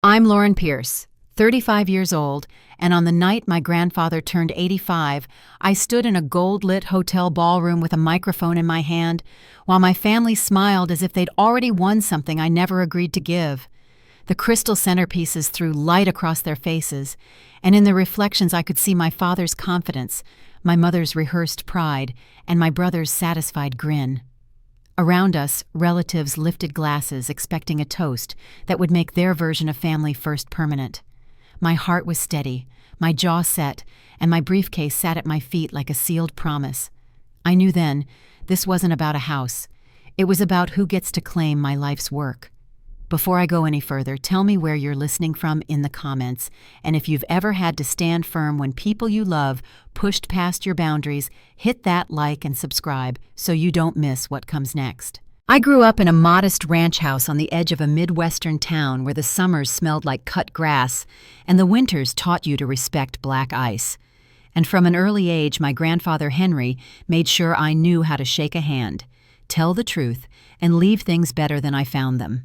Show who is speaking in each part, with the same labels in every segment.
Speaker 1: I'm Lauren Pierce, 35 years old, and on the night my grandfather turned 85, I stood in a gold-lit hotel ballroom with a microphone in my hand, while my family smiled as if they'd already won something I never agreed to give. The crystal centerpieces threw light across their faces, and in the reflections I could see my father's confidence, my mother's rehearsed pride, and my brother's satisfied grin. Around us, relatives lifted glasses expecting a toast that would make their version of family first permanent. My heart was steady, my jaw set, and my briefcase sat at my feet like a sealed promise. I knew then, this wasn't about a house. It was about who gets to claim my life's work. Before I go any further, tell me where you're listening from in the comments, and if you've ever had to stand firm when people you love pushed past your boundaries, hit that like and subscribe so you don't miss what comes next. I grew up in a modest ranch house on the edge of a Midwestern town where the summers smelled like cut grass and the winters taught you to respect black ice. And from an early age, my grandfather Henry made sure I knew how to shake a hand, tell the truth, and leave things better than I found them.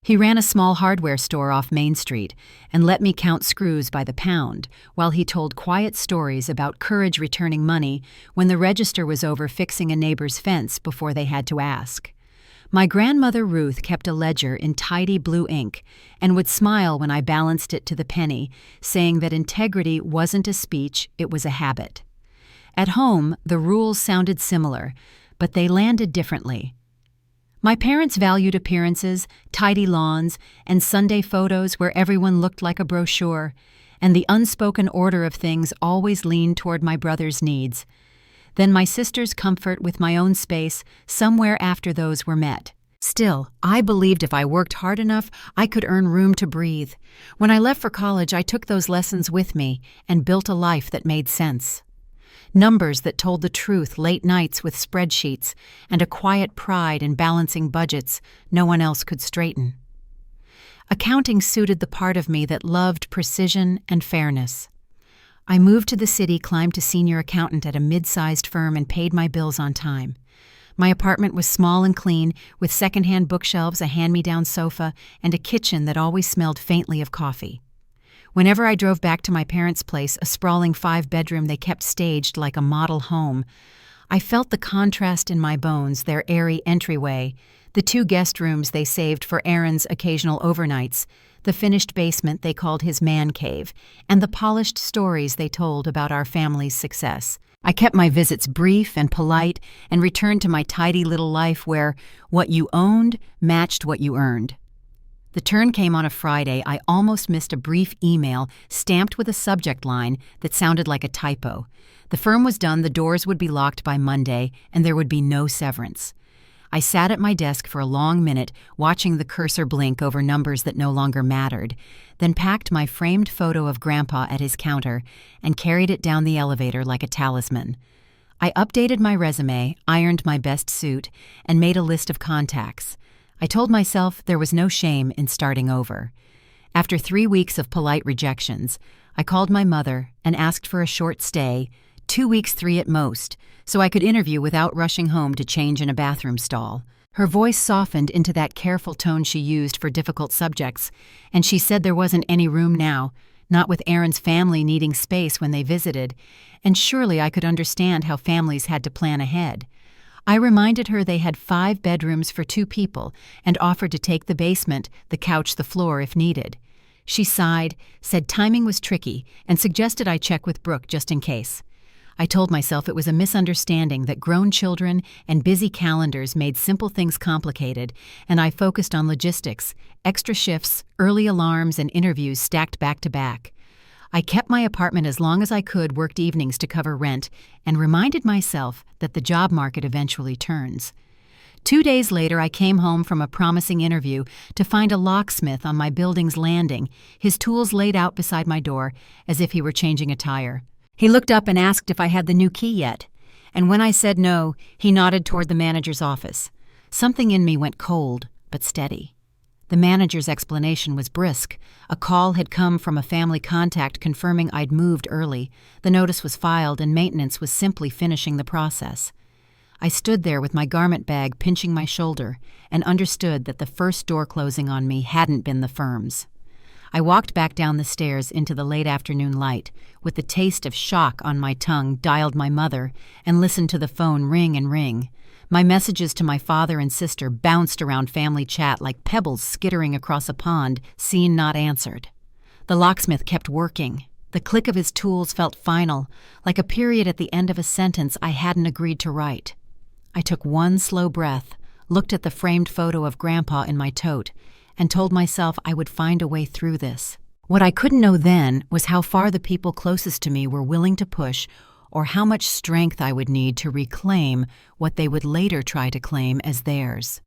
Speaker 1: He ran a small hardware store off Main Street and let me count screws by the pound while he told quiet stories about courage returning money when the register was over fixing a neighbor's fence before they had to ask. My grandmother Ruth kept a ledger in tidy blue ink and would smile when I balanced it to the penny, saying that integrity wasn't a speech, it was a habit. At home, the rules sounded similar, but they landed differently. My parents valued appearances, tidy lawns, and Sunday photos where everyone looked like a brochure, and the unspoken order of things always leaned toward my brother's needs. Then my sister's comfort with my own space somewhere after those were met. Still, I believed if I worked hard enough, I could earn room to breathe. When I left for college, I took those lessons with me and built a life that made sense. Numbers that told the truth, late nights with spreadsheets, and a quiet pride in balancing budgets no one else could straighten. Accounting suited the part of me that loved precision and fairness. I moved to the city, climbed to senior accountant at a mid-sized firm, and paid my bills on time. My apartment was small and clean, with second-hand bookshelves, a hand-me-down sofa, and a kitchen that always smelled faintly of coffee. Whenever I drove back to my parents' place, a sprawling 5-bedroom they kept staged like a model home, I felt the contrast in my bones, their airy entryway, the 2 guest rooms they saved for Aaron's occasional overnights, the finished basement they called his man cave, and the polished stories they told about our family's success. I kept my visits brief and polite and returned to my tidy little life where what you owned matched what you earned. The turn came on a Friday. I almost missed a brief email stamped with a subject line that sounded like a typo. The firm was done, the doors would be locked by Monday, and there would be no severance. I sat at my desk for a long minute, watching the cursor blink over numbers that no longer mattered, then packed my framed photo of Grandpa at his counter and carried it down the elevator like a talisman. I updated my resume, ironed my best suit, and made a list of contacts. I told myself there was no shame in starting over. After 3 weeks of polite rejections, I called my mother and asked for a short stay, 2 weeks, 3 at most, so I could interview without rushing home to change in a bathroom stall. Her voice softened into that careful tone she used for difficult subjects, and she said there wasn't any room now, not with Aaron's family needing space when they visited, and surely I could understand how families had to plan ahead. I reminded her they had 5 bedrooms for 2 people and offered to take the basement, the couch, the floor if needed. She sighed, said timing was tricky, and suggested I check with Brooke just in case. I told myself it was a misunderstanding that grown children and busy calendars made simple things complicated, and I focused on logistics, extra shifts, early alarms, and interviews stacked back to back. I kept my apartment as long as I could, worked evenings to cover rent, and reminded myself that the job market eventually turns. 2 days later, I came home from a promising interview to find a locksmith on my building's landing, his tools laid out beside my door, as if he were changing a tire. He looked up and asked if I had the new key yet, and when I said no, he nodded toward the manager's office. Something in me went cold, but steady. The manager's explanation was brisk. A call had come from a family contact confirming I'd moved early. The notice was filed and maintenance was simply finishing the process. I stood there with my garment bag pinching my shoulder and understood that the first door closing on me hadn't been the firm's. I walked back down the stairs into the late afternoon light, with the taste of shock on my tongue, dialed my mother, and listened to the phone ring and ring. My messages to my father and sister bounced around family chat like pebbles skittering across a pond, seen not answered. The locksmith kept working. The click of his tools felt final, like a period at the end of a sentence I hadn't agreed to write. I took one slow breath, looked at the framed photo of Grandpa in my tote, and told myself I would find a way through this. What I couldn't know then was how far the people closest to me were willing to push, or how much strength I would need to reclaim what they would later try to claim as theirs.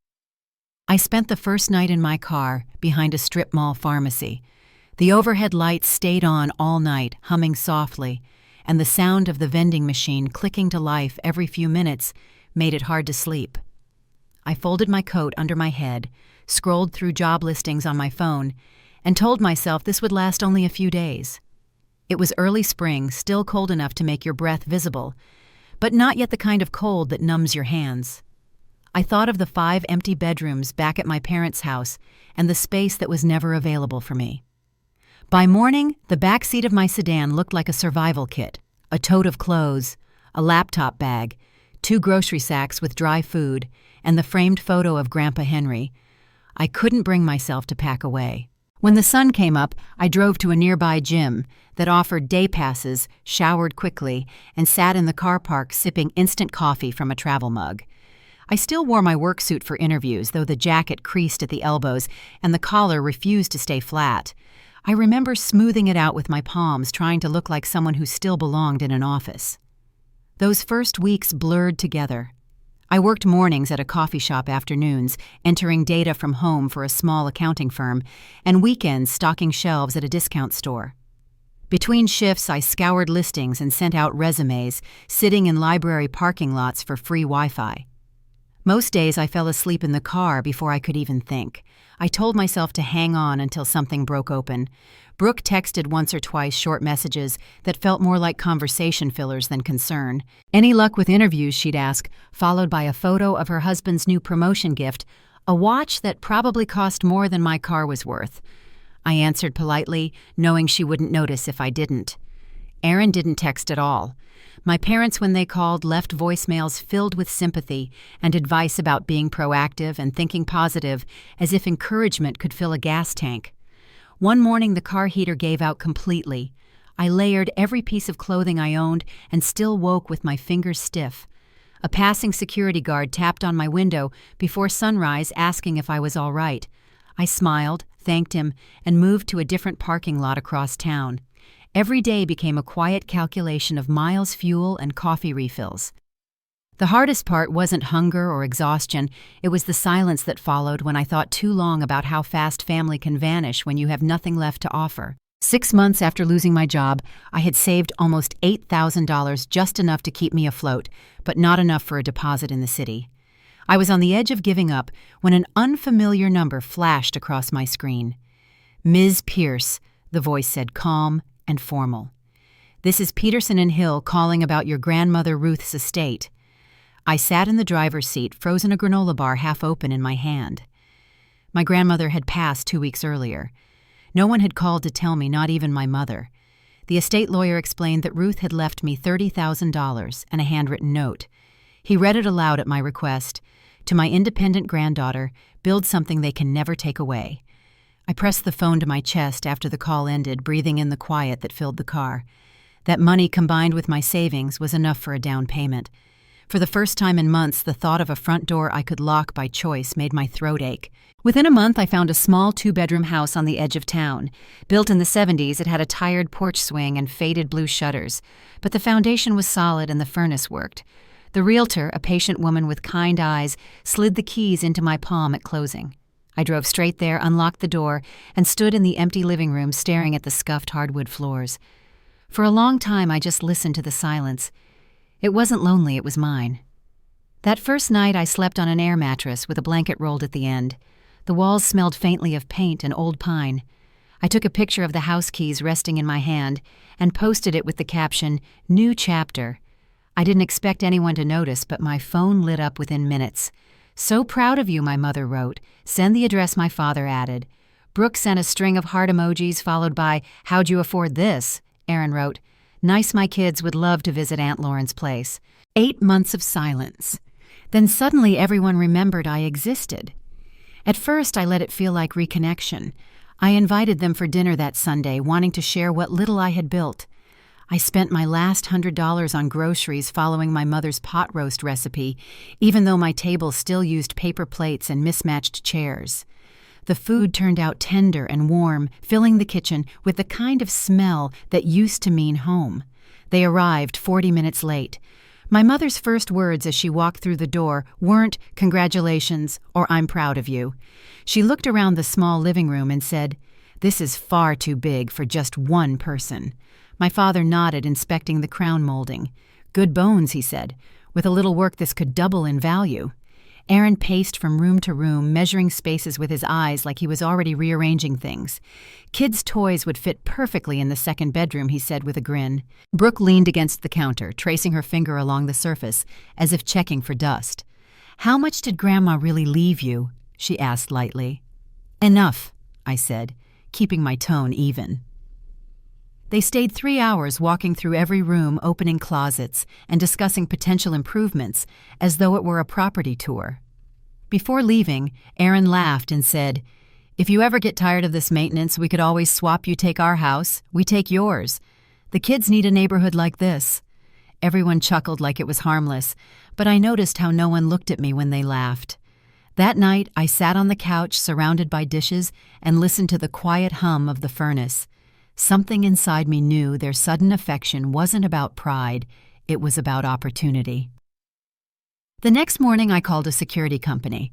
Speaker 1: I spent the first night in my car behind a strip mall pharmacy. The overhead lights stayed on all night, humming softly, and the sound of the vending machine clicking to life every few minutes made it hard to sleep. I folded my coat under my head, scrolled through job listings on my phone, and told myself this would last only a few days. It was early spring, still cold enough to make your breath visible, but not yet the kind of cold that numbs your hands. I thought of the 5 empty bedrooms back at my parents' house and the space that was never available for me. By morning, the back seat of my sedan looked like a survival kit: a tote of clothes, a laptop bag, 2 grocery sacks with dry food, and the framed photo of Grandpa Henry. I couldn't bring myself to pack away. When the sun came up, I drove to a nearby gym that offered day passes, showered quickly, and sat in the car park sipping instant coffee from a travel mug. I still wore my work suit for interviews, though the jacket creased at the elbows and the collar refused to stay flat. I remember smoothing it out with my palms, trying to look like someone who still belonged in an office. Those first weeks blurred together. I worked mornings at a coffee shop, afternoons, entering data from home for a small accounting firm, and weekends stocking shelves at a discount store. Between shifts, I scoured listings and sent out resumes, sitting in library parking lots for free Wi-Fi. Most days I fell asleep in the car before I could even think. I told myself to hang on until something broke open. Brooke texted once or twice short messages that felt more like conversation fillers than concern. Any luck with interviews, she'd ask, followed by a photo of her husband's new promotion gift, a watch that probably cost more than my car was worth. I answered politely, knowing she wouldn't notice if I didn't. Aaron didn't text at all. My parents, when they called, left voicemails filled with sympathy and advice about being proactive and thinking positive, as if encouragement could fill a gas tank. One morning the car heater gave out completely. I layered every piece of clothing I owned and still woke with my fingers stiff. A passing security guard tapped on my window before sunrise, asking if I was all right. I smiled, thanked him, and moved to a different parking lot across town. Every day became a quiet calculation of miles, fuel, and coffee refills. The hardest part wasn't hunger or exhaustion, it was the silence that followed when I thought too long about how fast family can vanish when you have nothing left to offer. 6 months after losing my job, I had saved almost $8,000, just enough to keep me afloat, but not enough for a deposit in the city. I was on the edge of giving up when an unfamiliar number flashed across my screen. "Ms. Pierce," the voice said, calm and formal. "This is Peterson and Hill calling about your grandmother Ruth's estate." I sat in the driver's seat, frozen a granola bar half open in my hand. My grandmother had passed 2 weeks earlier. No one had called to tell me, not even my mother. The estate lawyer explained that Ruth had left me $30,000 and a handwritten note. He read it aloud at my request. "To my independent granddaughter, build something they can never take away." I pressed the phone to my chest after the call ended, breathing in the quiet that filled the car. That money, combined with my savings, was enough for a down payment. For the first time in months, the thought of a front door I could lock by choice made my throat ache. Within a month, I found a small 2-bedroom house on the edge of town. Built in the 70s, it had a tired porch swing and faded blue shutters, but the foundation was solid and the furnace worked. The realtor, a patient woman with kind eyes, slid the keys into my palm at closing. I drove straight there, unlocked the door, and stood in the empty living room staring at the scuffed hardwood floors. For a long time, I just listened to the silence. It wasn't lonely, it was mine. That first night, I slept on an air mattress with a blanket rolled at the end. The walls smelled faintly of paint and old pine. I took a picture of the house keys resting in my hand and posted it with the caption, "New Chapter." I didn't expect anyone to notice, but my phone lit up within minutes. "So proud of you," my mother wrote. "Send the address," my father added. Brooke sent a string of heart emojis followed by, "How'd you afford this?" Aaron wrote, "Nice, my kids would love to visit Aunt Lauren's place." 8 months of silence. Then suddenly everyone remembered I existed. At first I let it feel like reconnection. I invited them for dinner that Sunday, wanting to share what little I had built. I spent my last $100 on groceries following my mother's pot roast recipe, even though my table still used paper plates and mismatched chairs. The food turned out tender and warm, filling the kitchen with the kind of smell that used to mean home. They arrived 40 minutes late. My mother's first words as she walked through the door weren't "congratulations" or "I'm proud of you." She looked around the small living room and said, "This is far too big for just one person." My father nodded, inspecting the crown molding. "Good bones," he said. "With a little work this could double in value." Aaron paced from room to room, measuring spaces with his eyes like he was already rearranging things. "Kids' toys would fit perfectly in the second bedroom," he said with a grin. Brooke leaned against the counter, tracing her finger along the surface, as if checking for dust. "How much did Grandma really leave you?" she asked lightly. "Enough," I said, keeping my tone even. They stayed 3 hours walking through every room, opening closets, and discussing potential improvements, as though it were a property tour. Before leaving, Aaron laughed and said, "If you ever get tired of this maintenance, we could always swap. You take our house, we take yours. The kids need a neighborhood like this." Everyone chuckled like it was harmless, but I noticed how no one looked at me when they laughed. That night, I sat on the couch surrounded by dishes and listened to the quiet hum of the furnace. Something inside me knew their sudden affection wasn't about pride, it was about opportunity. The next morning I called a security company.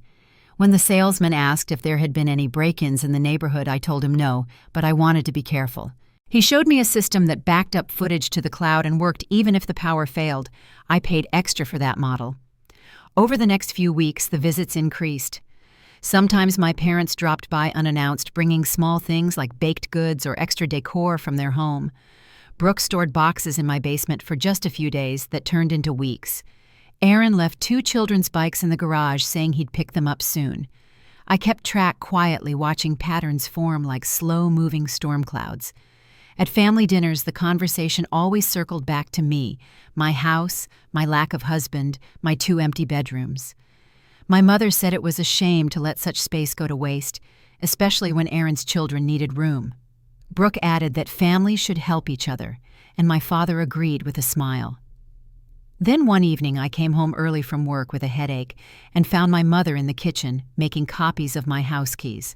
Speaker 1: When the salesman asked if there had been any break-ins in the neighborhood, I told him no, but I wanted to be careful. He showed me a system that backed up footage to the cloud and worked even if the power failed. I paid extra for that model. Over the next few weeks, the visits increased. Sometimes my parents dropped by unannounced, bringing small things like baked goods or extra decor from their home. Brooke stored boxes in my basement for just a few days that turned into weeks. Aaron left 2 children's bikes in the garage, saying he'd pick them up soon. I kept track quietly, watching patterns form like slow-moving storm clouds. At family dinners, the conversation always circled back to me, my house, my lack of husband, my 2 empty bedrooms. My mother said it was a shame to let such space go to waste, especially when Aaron's children needed room. Brooke added that families should help each other, and my father agreed with a smile. Then one evening I came home early from work with a headache and found my mother in the kitchen making copies of my house keys.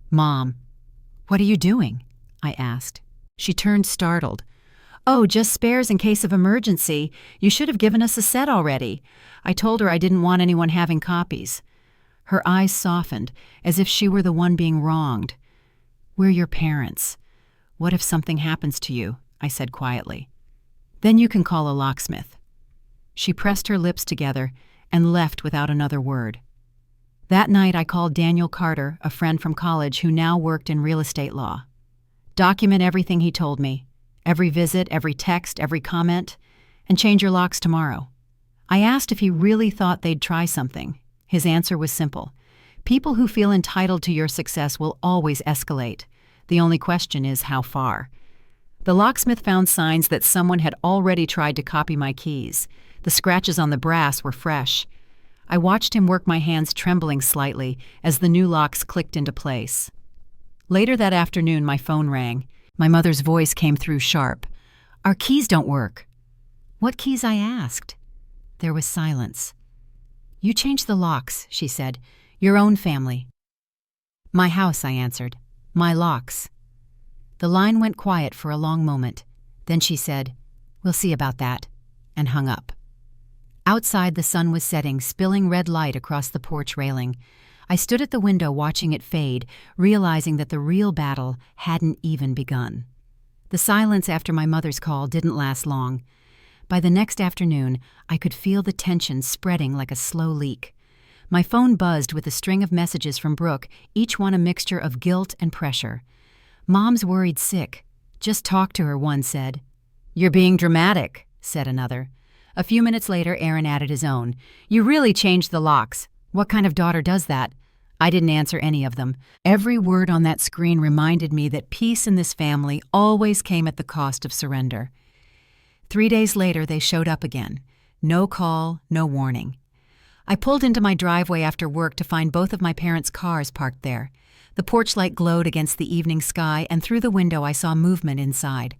Speaker 1: "Mom, what are you doing?" I asked. She turned startled. "Oh, just spares in case of emergency. You should have given us a set already." I told her I didn't want anyone having copies. Her eyes softened, as if she were the one being wronged. "We're your parents. What if something happens to you?" I said quietly. "Then you can call a locksmith." She pressed her lips together and left without another word. That night I called Daniel Carter, a friend from college who now worked in real estate law. "Document everything he told me. Every visit, every text, every comment, and change your locks tomorrow." I asked if he really thought they'd try something. His answer was simple. "People who feel entitled to your success will always escalate. The only question is how far." The locksmith found signs that someone had already tried to copy my keys. The scratches on the brass were fresh. I watched him work, my hands trembling slightly as the new locks clicked into place. Later that afternoon, my phone rang. My mother's voice came through sharp. "Our keys don't work." "What keys?" I asked. There was silence. "You changed the locks," she said. "Your own family." "My house," I answered. "My locks." The line went quiet for a long moment. Then she said, "We'll see about that," and hung up. Outside, the sun was setting, spilling red light across the porch railing. I stood at the window watching it fade, realizing that the real battle hadn't even begun. The silence after my mother's call didn't last long. By the next afternoon, I could feel the tension spreading like a slow leak. My phone buzzed with a string of messages from Brooke, each one a mixture of guilt and pressure. "Mom's worried sick. Just talk to her," one said. "You're being dramatic," said another. A few minutes later, Aaron added his own. "You really changed the locks. What kind of daughter does that?" I didn't answer any of them. Every word on that screen reminded me that peace in this family always came at the cost of surrender. 3 days later, they showed up again. No call, no warning. I pulled into my driveway after work to find both of my parents' cars parked there. The porch light glowed against the evening sky, and through the window I saw movement inside.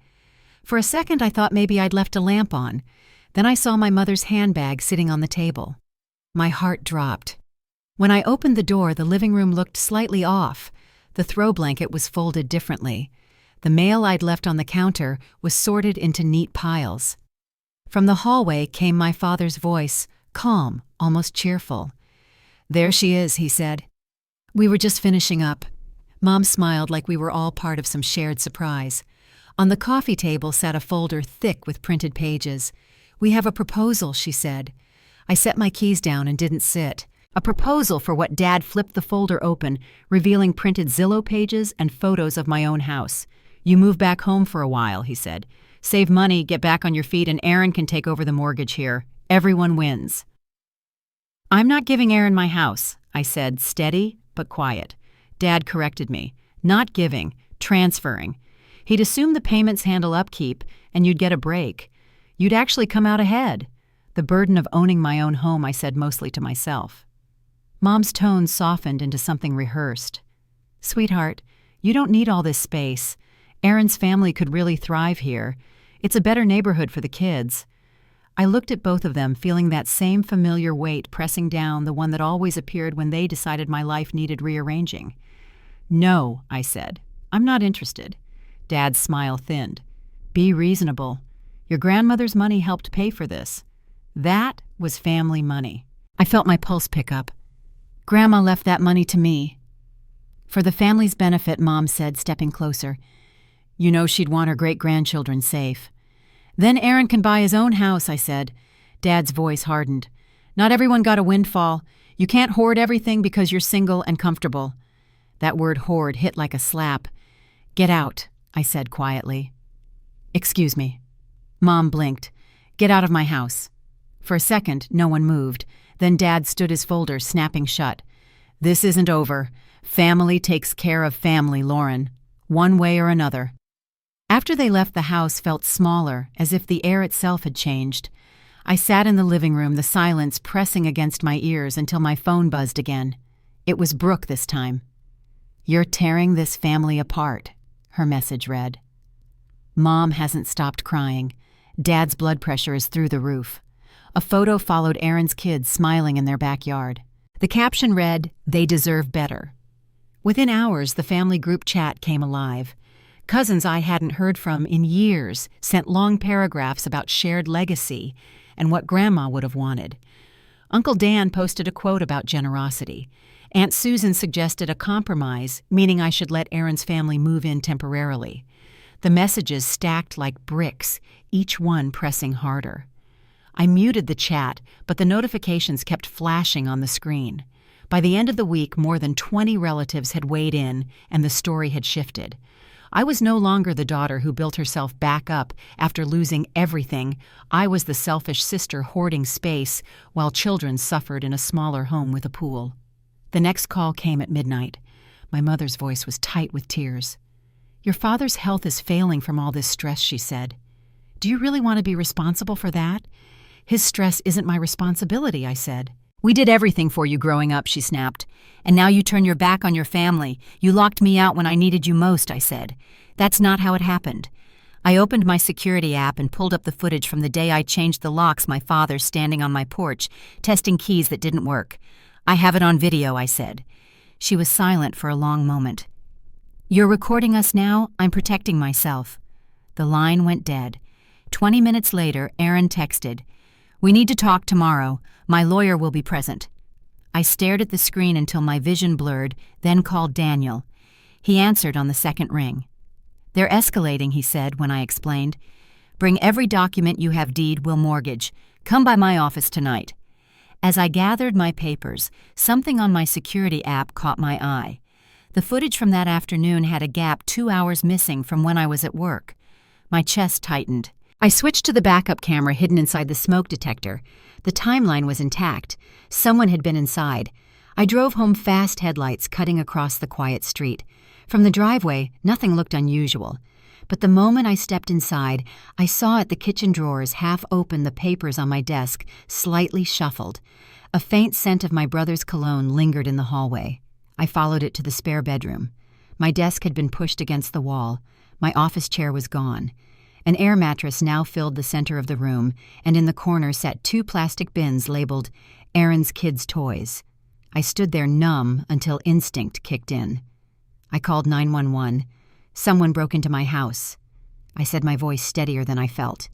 Speaker 1: For a second, I thought maybe I'd left a lamp on. Then I saw my mother's handbag sitting on the table. My heart dropped. When I opened the door, the living room looked slightly off. The throw blanket was folded differently. The mail I'd left on the counter was sorted into neat piles. From the hallway came my father's voice, calm, almost cheerful. "There she is," he said. "We were just finishing up." Mom smiled like we were all part of some shared surprise. On the coffee table sat a folder thick with printed pages. "We have a proposal," she said. I set my keys down and didn't sit. A proposal for what Dad flipped the folder open, revealing printed Zillow pages and photos of my own house. "You move back home for a while," he said. "Save money, get back on your feet, and Aaron can take over the mortgage here. Everyone wins." "I'm not giving Aaron my house," I said, steady but quiet. Dad corrected me. "Not giving, transferring. He'd assume the payments handle upkeep, and you'd get a break. You'd actually come out ahead." The burden of owning my own home, I said mostly to myself. Mom's tone softened into something rehearsed. "Sweetheart, you don't need all this space. Aaron's family could really thrive here. It's a better neighborhood for the kids." I looked at both of them, feeling that same familiar weight pressing down, the one that always appeared when they decided my life needed rearranging. "No," I said. "I'm not interested." Dad's smile thinned. "Be reasonable. Your grandmother's money helped pay for this. That was family money." I felt my pulse pick up. "Grandma left that money to me." "For the family's benefit," Mom said, stepping closer. "You know she'd want her great-grandchildren safe." "Then Aaron can buy his own house," I said. Dad's voice hardened. "Not everyone got a windfall. You can't hoard everything because you're single and comfortable." That word hoard hit like a slap. "Get out," I said quietly. "Excuse me." Mom blinked. "Get out of my house." For a second, no one moved. Then Dad stood his folder, snapping shut. "This isn't over. Family takes care of family, Lauren. One way or another." After they left, the house felt smaller, as if the air itself had changed. I sat in the living room, the silence pressing against my ears until my phone buzzed again. It was Brooke this time. "You're tearing this family apart," her message read. Mom hasn't stopped crying. Dad's blood pressure is through the roof. A photo followed Aaron's kids smiling in their backyard. The caption read, "They deserve better." Within hours, the family group chat came alive. Cousins I hadn't heard from in years sent long paragraphs about shared legacy and what Grandma would have wanted. Uncle Dan posted a quote about generosity. Aunt Susan suggested a compromise, meaning I should let Aaron's family move in temporarily. The messages stacked like bricks, each one pressing harder. I muted the chat, but the notifications kept flashing on the screen. By the end of the week, more than 20 relatives had weighed in, and the story had shifted. I was no longer the daughter who built herself back up after losing everything. I was the selfish sister hoarding space while children suffered in a smaller home with a pool. The next call came at midnight. My mother's voice was tight with tears. "Your father's health is failing from all this stress," she said. "Do you really want to be responsible for that?" "His stress isn't my responsibility," I said. "We did everything for you growing up," she snapped. "And now you turn your back on your family. You locked me out when I needed you most," I said. "That's not how it happened." I opened my security app and pulled up the footage from the day I changed the locks my father standing on my porch, testing keys that didn't work. "I have it on video," I said. She was silent for a long moment. "You're recording us now? I'm protecting myself." The line went dead. 20 minutes later, Aaron texted, "We need to talk tomorrow. My lawyer will be present." I stared at the screen until my vision blurred, then called Daniel. He answered on the second ring. "They're escalating," he said when I explained. "Bring every document you have, deed, will mortgage. Come by my office tonight." As I gathered my papers, something on my security app caught my eye. The footage from that afternoon had a gap 2 hours missing from when I was at work. My chest tightened. I switched to the backup camera hidden inside the smoke detector. The timeline was intact. Someone had been inside. I drove home fast, headlights cutting across the quiet street. From the driveway, nothing looked unusual. But the moment I stepped inside, I saw at the kitchen drawers half open, the papers on my desk slightly shuffled. A faint scent of my brother's cologne lingered in the hallway. I followed it to the spare bedroom. My desk had been pushed against the wall. My office chair was gone. An air mattress now filled the center of the room, and in the corner sat 2 plastic bins labeled Aaron's Kids' Toys. I stood there numb until instinct kicked in. I called 911. Someone broke into my house. I said, my voice steadier than I felt.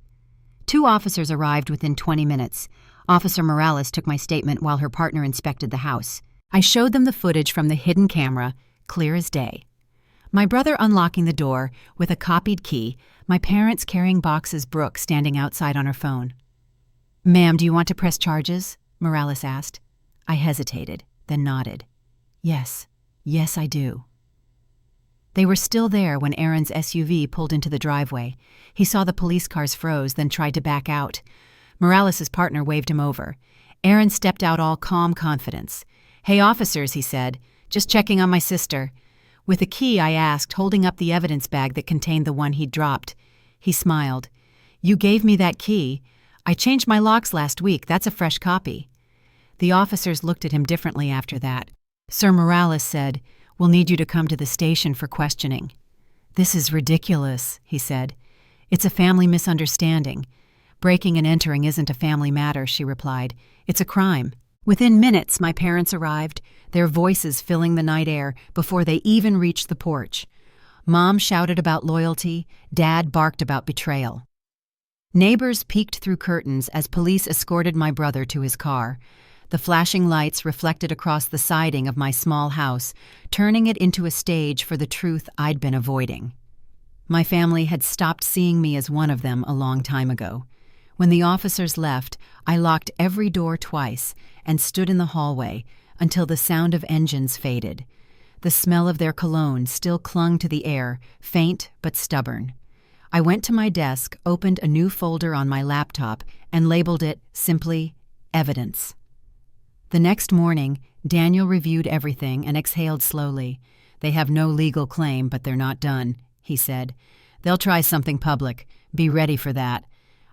Speaker 1: 2 officers arrived within 20 minutes. Officer Morales took my statement while her partner inspected the house. I showed them the footage from the hidden camera, clear as day. My brother unlocking the door with a copied key, my parents carrying boxes, Brooke standing outside on her phone. "Ma'am, do you want to press charges?" Morales asked. I hesitated, then nodded. Yes, I do." They were still there when Aaron's SUV pulled into the driveway. He saw the police cars froze, then tried to back out. Morales' partner waved him over. Aaron stepped out, all calm confidence. "Hey, officers," he said. "Just checking on my sister." With a key, I asked, holding up the evidence bag that contained the one he'd dropped. He smiled. "You gave me that key. I changed my locks last week. That's a fresh copy." The officers looked at him differently after that. Sir Morales said, "We'll need you to come to the station for questioning." "This is ridiculous," he said. "It's a family misunderstanding." "Breaking and entering isn't a family matter," she replied. "It's a crime." Within minutes, my parents arrived, their voices filling the night air before they even reached the porch. Mom shouted about loyalty, Dad barked about betrayal. Neighbors peeked through curtains as police escorted my brother to his car. The flashing lights reflected across the siding of my small house, turning it into a stage for the truth I'd been avoiding. My family had stopped seeing me as one of them a long time ago. When the officers left, I locked every door twice and stood in the hallway until the sound of engines faded. The smell of their cologne still clung to the air, faint but stubborn. I went to my desk, opened a new folder on my laptop, and labeled it simply Evidence. The next morning, Daniel reviewed everything and exhaled slowly. "They have no legal claim, but they're not done," he said. "They'll try something public. Be ready for that."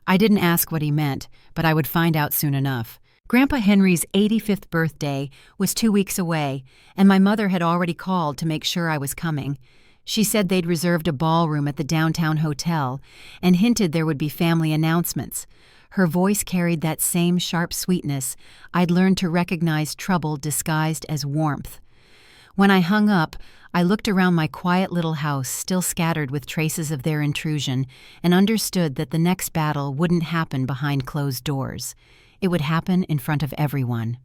Speaker 1: I didn't ask what he meant, but I would find out soon enough. Grandpa Henry's 85th birthday was 2 weeks away, and my mother had already called to make sure I was coming. She said they'd reserved a ballroom at the downtown hotel and hinted there would be family announcements. Her voice carried that same sharp sweetness I'd learned to recognize trouble disguised as warmth. When I hung up, I looked around my quiet little house, still scattered with traces of their intrusion, and understood that the next battle wouldn't happen behind closed doors. It would happen in front of everyone.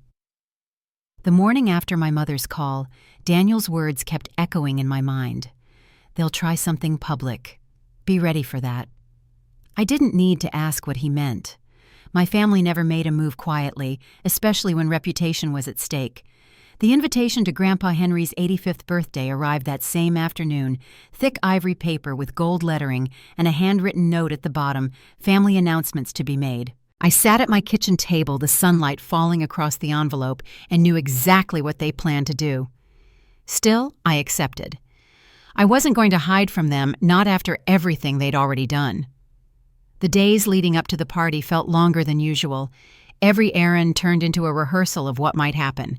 Speaker 1: The morning after my mother's call, Daniel's words kept echoing in my mind. "They'll try something public. Be ready for that." I didn't need to ask what he meant. My family never made a move quietly, especially when reputation was at stake. The invitation to Grandpa Henry's 85th birthday arrived that same afternoon, thick ivory paper with gold lettering and a handwritten note at the bottom, family announcements to be made. I sat at my kitchen table, the sunlight falling across the envelope, and knew exactly what they planned to do. Still, I accepted. I wasn't going to hide from them, not after everything they'd already done. The days leading up to the party felt longer than usual. Every errand turned into a rehearsal of what might happen.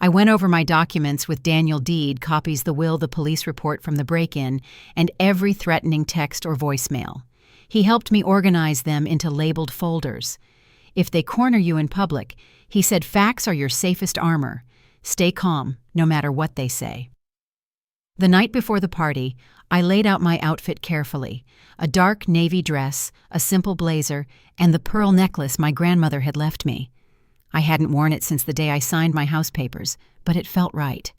Speaker 1: I went over my documents with Daniel Deed, copies the will, the police report from the break-in, and every threatening text or voicemail. He helped me organize them into labeled folders. If they corner you in public, he said facts are your safest armor. Stay calm, no matter what they say. The night before the party, I laid out my outfit carefully. A dark navy dress, a simple blazer, and the pearl necklace my grandmother had left me. I hadn't worn it since the day I signed my house papers, but it felt right.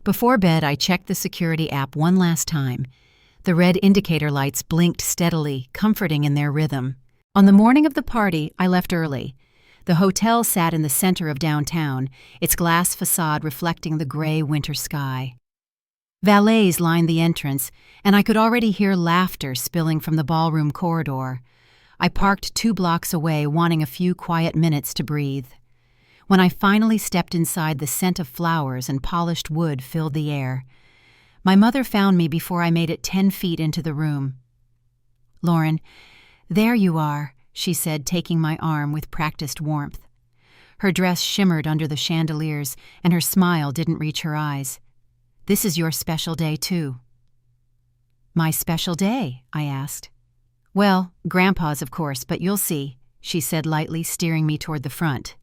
Speaker 1: Before bed, I checked the security app one last time. The red indicator lights blinked steadily, comforting in their rhythm. On the morning of the party, I left early. The hotel sat in the center of downtown, its glass facade reflecting the gray winter sky. Valets lined the entrance, and I could already hear laughter spilling from the ballroom corridor. I parked 2 blocks away, wanting a few quiet minutes to breathe. When I finally stepped inside, the scent of flowers and polished wood filled the air. My mother found me before I made it 10 feet into the room. "Lauren, there you are," she said, taking my arm with practiced warmth. Her dress shimmered under the chandeliers, and her smile didn't reach her eyes. "This is your special day, too." "My special day?" I asked. "Well, Grandpa's, of course, but you'll see," she said lightly, steering me toward the front.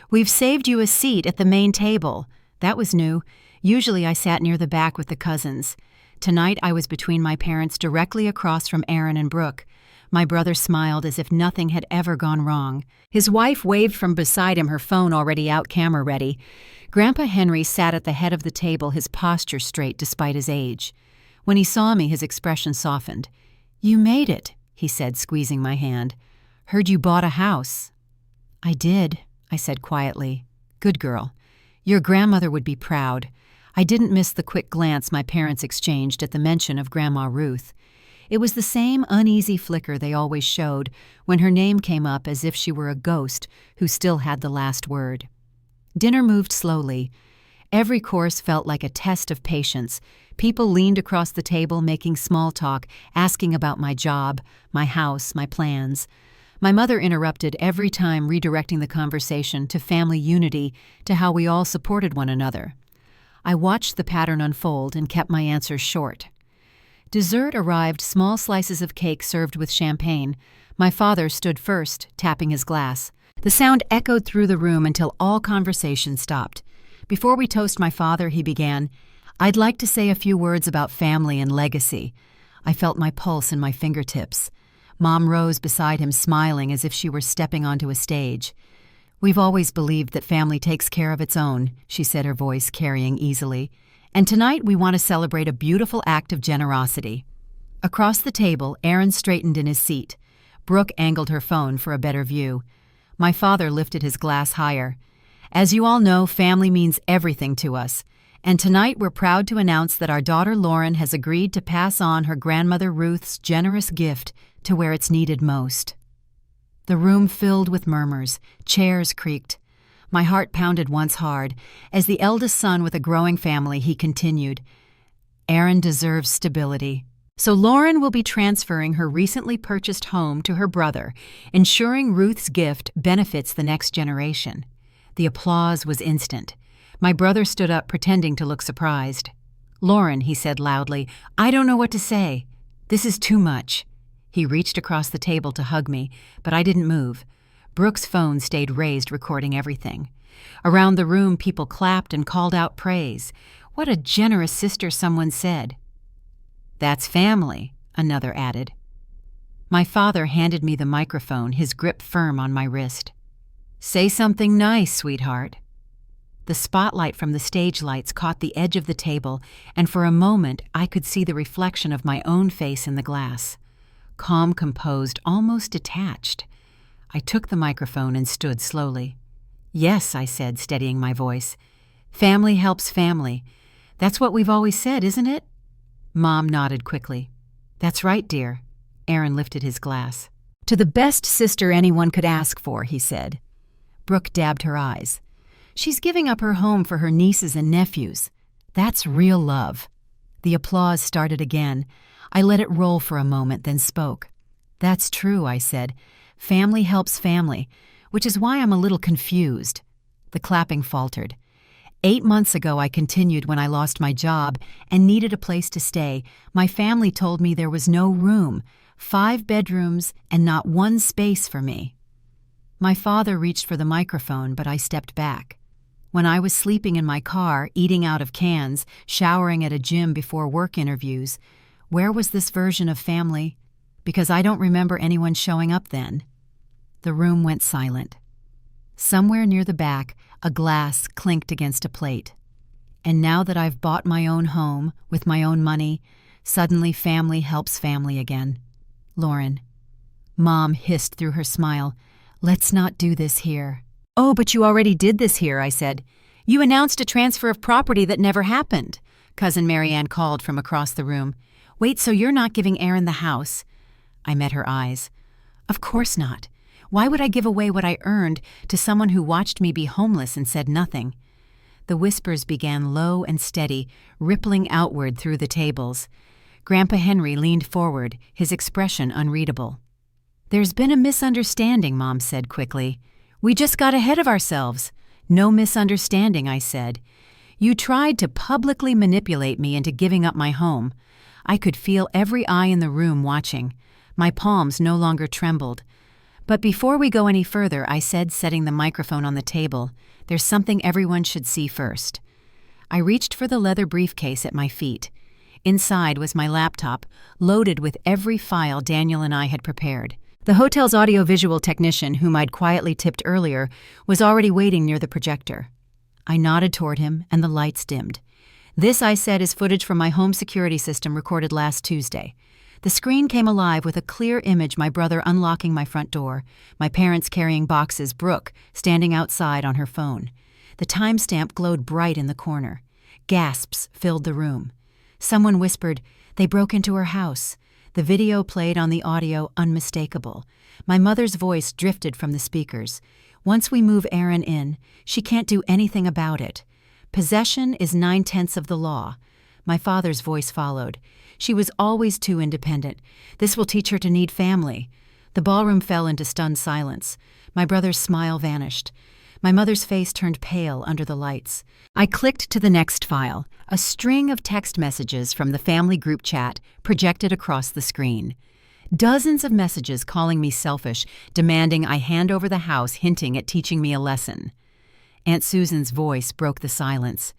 Speaker 1: "We've saved you a seat at the main table." That was new. Usually I sat near the back with the cousins. Tonight I was between my parents, directly across from Aaron and Brooke. My brother smiled as if nothing had ever gone wrong. His wife waved from beside him, her phone already out, camera ready. Grandpa Henry sat at the head of the table, his posture straight despite his age. When he saw me, his expression softened. "You made it," he said, squeezing my hand. "Heard you bought a house." "I did," I said quietly. "Good girl. Your grandmother would be proud." I didn't miss the quick glance my parents exchanged at the mention of Grandma Ruth. It was the same uneasy flicker they always showed when her name came up, as if she were a ghost who still had the last word. Dinner moved slowly. Every course felt like a test of patience. People leaned across the table, making small talk, asking about my job, my house, my plans. My mother interrupted every time, redirecting the conversation to family unity, to how we all supported one another. I watched the pattern unfold and kept my answers short. Dessert arrived, small slices of cake served with champagne. My father stood first, tapping his glass. The sound echoed through the room until all conversation stopped. "Before we toast my father," he began, "I'd like to say a few words about family and legacy." I felt my pulse in my fingertips. Mom rose beside him, smiling as if she were stepping onto a stage. "We've always believed that family takes care of its own," she said, her voice carrying easily. "And tonight we want to celebrate a beautiful act of generosity." Across the table, Aaron straightened in his seat. Brooke angled her phone for a better view. My father lifted his glass higher. "As you all know, family means everything to us. And tonight we're proud to announce that our daughter Lauren has agreed to pass on her grandmother Ruth's generous gift to where it's needed most." The room filled with murmurs. Chairs creaked. My heart pounded once hard. As the eldest son with a growing family, he continued, "Aaron deserves stability. So Lauren will be transferring her recently purchased home to her brother, ensuring Ruth's gift benefits the next generation." The applause was instant. My brother stood up, pretending to look surprised. "Lauren," he said loudly, "I don't know what to say. This is too much." He reached across the table to hug me, but I didn't move. Brooke's phone stayed raised, recording everything. Around the room, people clapped and called out praise. "What a generous sister," someone said. "That's family," another added. My father handed me the microphone, his grip firm on my wrist. "Say something nice, sweetheart." The spotlight from the stage lights caught the edge of the table, and for a moment I could see the reflection of my own face in the glass. Calm, composed, almost detached. I took the microphone and stood slowly. "Yes," I said, steadying my voice. "Family helps family. That's what we've always said, isn't it?" Mom nodded quickly. "That's right, dear." Aaron lifted his glass. "To the best sister anyone could ask for," he said. Brooke dabbed her eyes. "She's giving up her home for her nieces and nephews. That's real love." The applause started again. I let it roll for a moment, then spoke. "That's true," I said. "Family helps family, which is why I'm a little confused." The clapping faltered. 8 months ago, I continued, when I lost my job and needed a place to stay, my family told me there was no room, 5 bedrooms, and not one space for me. My father reached for the microphone, but I stepped back. When I was sleeping in my car, eating out of cans, showering at a gym before work interviews, where was this version of family? Because I don't remember anyone showing up then. The room went silent. Somewhere near the back, a glass clinked against a plate. And now that I've bought my own home, with my own money, suddenly family helps family again. "Lauren." Mom hissed through her smile, "Let's not do this here." "Oh, but you already did this here," I said. "You announced a transfer of property that never happened," Cousin Marianne called from across the room. "Wait, so you're not giving Aaron the house?" I met her eyes. "Of course not. Why would I give away what I earned to someone who watched me be homeless and said nothing? The whispers began low and steady, rippling outward through the tables. Grandpa Henry leaned forward, his expression unreadable. "There's been a misunderstanding," Mom said quickly. "We just got ahead of ourselves." "No misunderstanding," I said. "You tried to publicly manipulate me into giving up my home." I could feel every eye in the room watching. My palms no longer trembled. "But before we go any further," I said, setting the microphone on the table, "there's something everyone should see first." I reached for the leather briefcase at my feet. Inside was my laptop, loaded with every file Daniel and I had prepared. The hotel's audiovisual technician, whom I'd quietly tipped earlier, was already waiting near the projector. I nodded toward him, and the lights dimmed. "This," I said, "is footage from my home security system recorded last Tuesday." The screen came alive with a clear image: my brother unlocking my front door, my parents carrying boxes, Brooke standing outside on her phone. The timestamp glowed bright in the corner. Gasps filled the room. Someone whispered, "They broke into her house." The video played on the audio, unmistakable. My mother's voice drifted from the speakers. "Once we move Erin in, she can't do anything about it. Possession is 9/10 of the law." My father's voice followed. "She was always too independent. This will teach her to need family." The ballroom fell into stunned silence. My brother's smile vanished. My mother's face turned pale under the lights. I clicked to the next file, a string of text messages from the family group chat projected across the screen. Dozens of messages calling me selfish, demanding I hand over the house, hinting at teaching me a lesson. Aunt Susan's voice broke the silence.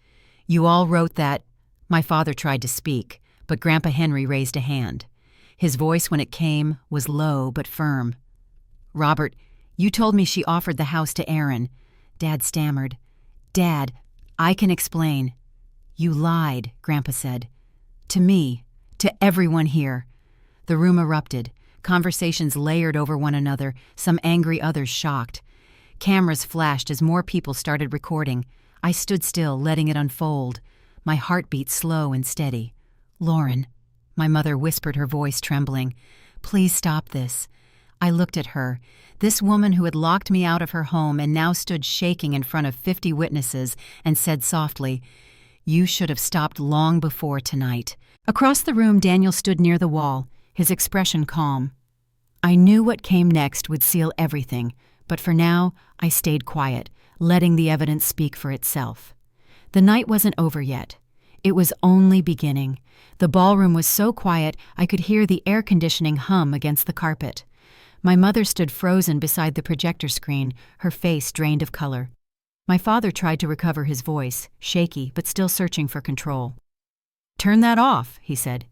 Speaker 1: "You all wrote that—" My father tried to speak, but Grandpa Henry raised a hand. His voice, when it came, was low but firm. "Robert, you told me she offered the house to Erin." Dad stammered. "Dad, I can explain." "You lied," Grandpa said. "To me, to everyone here." The room erupted. Conversations layered over one another, some angry, others shocked. Cameras flashed as more people started recording. I stood still, letting it unfold. My heart beat slow and steady. "Lauren," my mother whispered, her voice trembling, "please stop this." I looked at her, this woman who had locked me out of her home and now stood shaking in front of 50 witnesses, and said softly, "You should have stopped long before tonight." Across the room, Daniel stood near the wall, his expression calm. I knew what came next would seal everything, but for now, I stayed quiet, letting the evidence speak for itself. The night wasn't over yet. It was only beginning. The ballroom was so quiet I could hear the air conditioning hum against the carpet. My mother stood frozen beside the projector screen, her face drained of color. My father tried to recover his voice, shaky but still searching for control. "Turn that off," he said.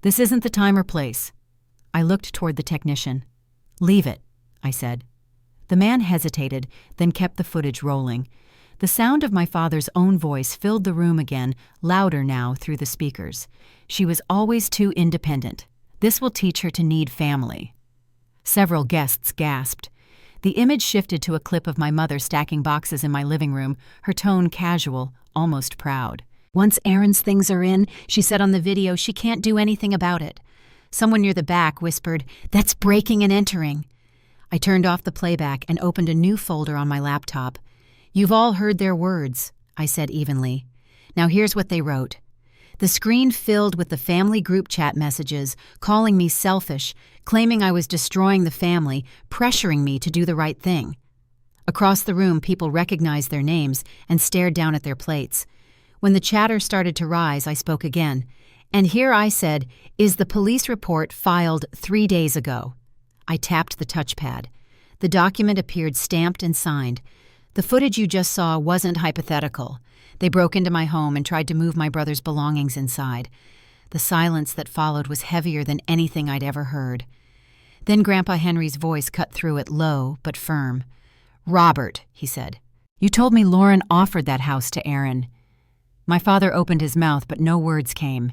Speaker 1: "This isn't the time or place." I looked toward the technician. "Leave it," I said. The man hesitated, then kept the footage rolling. The sound of my father's own voice filled the room again, louder now through the speakers. "She was always too independent. This will teach her to need family." Several guests gasped. The image shifted to a clip of my mother stacking boxes in my living room, her tone casual, almost proud. "Once Erin's things are in," she said on the video, "she can't do anything about it." Someone near the back whispered, "That's breaking and entering." I turned off the playback and opened a new folder on my laptop. "You've all heard their words," I said evenly. "Now here's what they wrote." The screen filled with the family group chat messages, calling me selfish, claiming I was destroying the family, pressuring me to do the right thing. Across the room, people recognized their names and stared down at their plates. When the chatter started to rise, I spoke again. "And here," I said, "is the police report filed 3 days ago." I tapped the touchpad. The document appeared stamped and signed. "The footage you just saw wasn't hypothetical. They broke into my home and tried to move my brother's belongings inside." The silence that followed was heavier than anything I'd ever heard. Then Grandpa Henry's voice cut through it, low but firm. "Robert," he said, "you told me Lauren offered that house to Erin." My father opened his mouth, but no words came.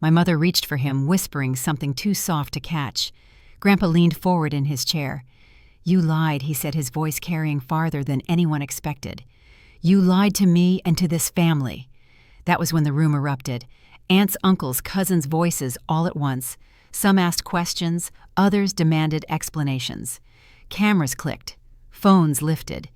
Speaker 1: My mother reached for him, whispering something too soft to catch. Grandpa leaned forward in his chair. "You lied," he said, his voice carrying farther than anyone expected. "You lied to me and to this family." That was when the room erupted. Aunts, uncles, cousins' voices all at once. Some asked questions, others demanded explanations. Cameras clicked. Phones lifted.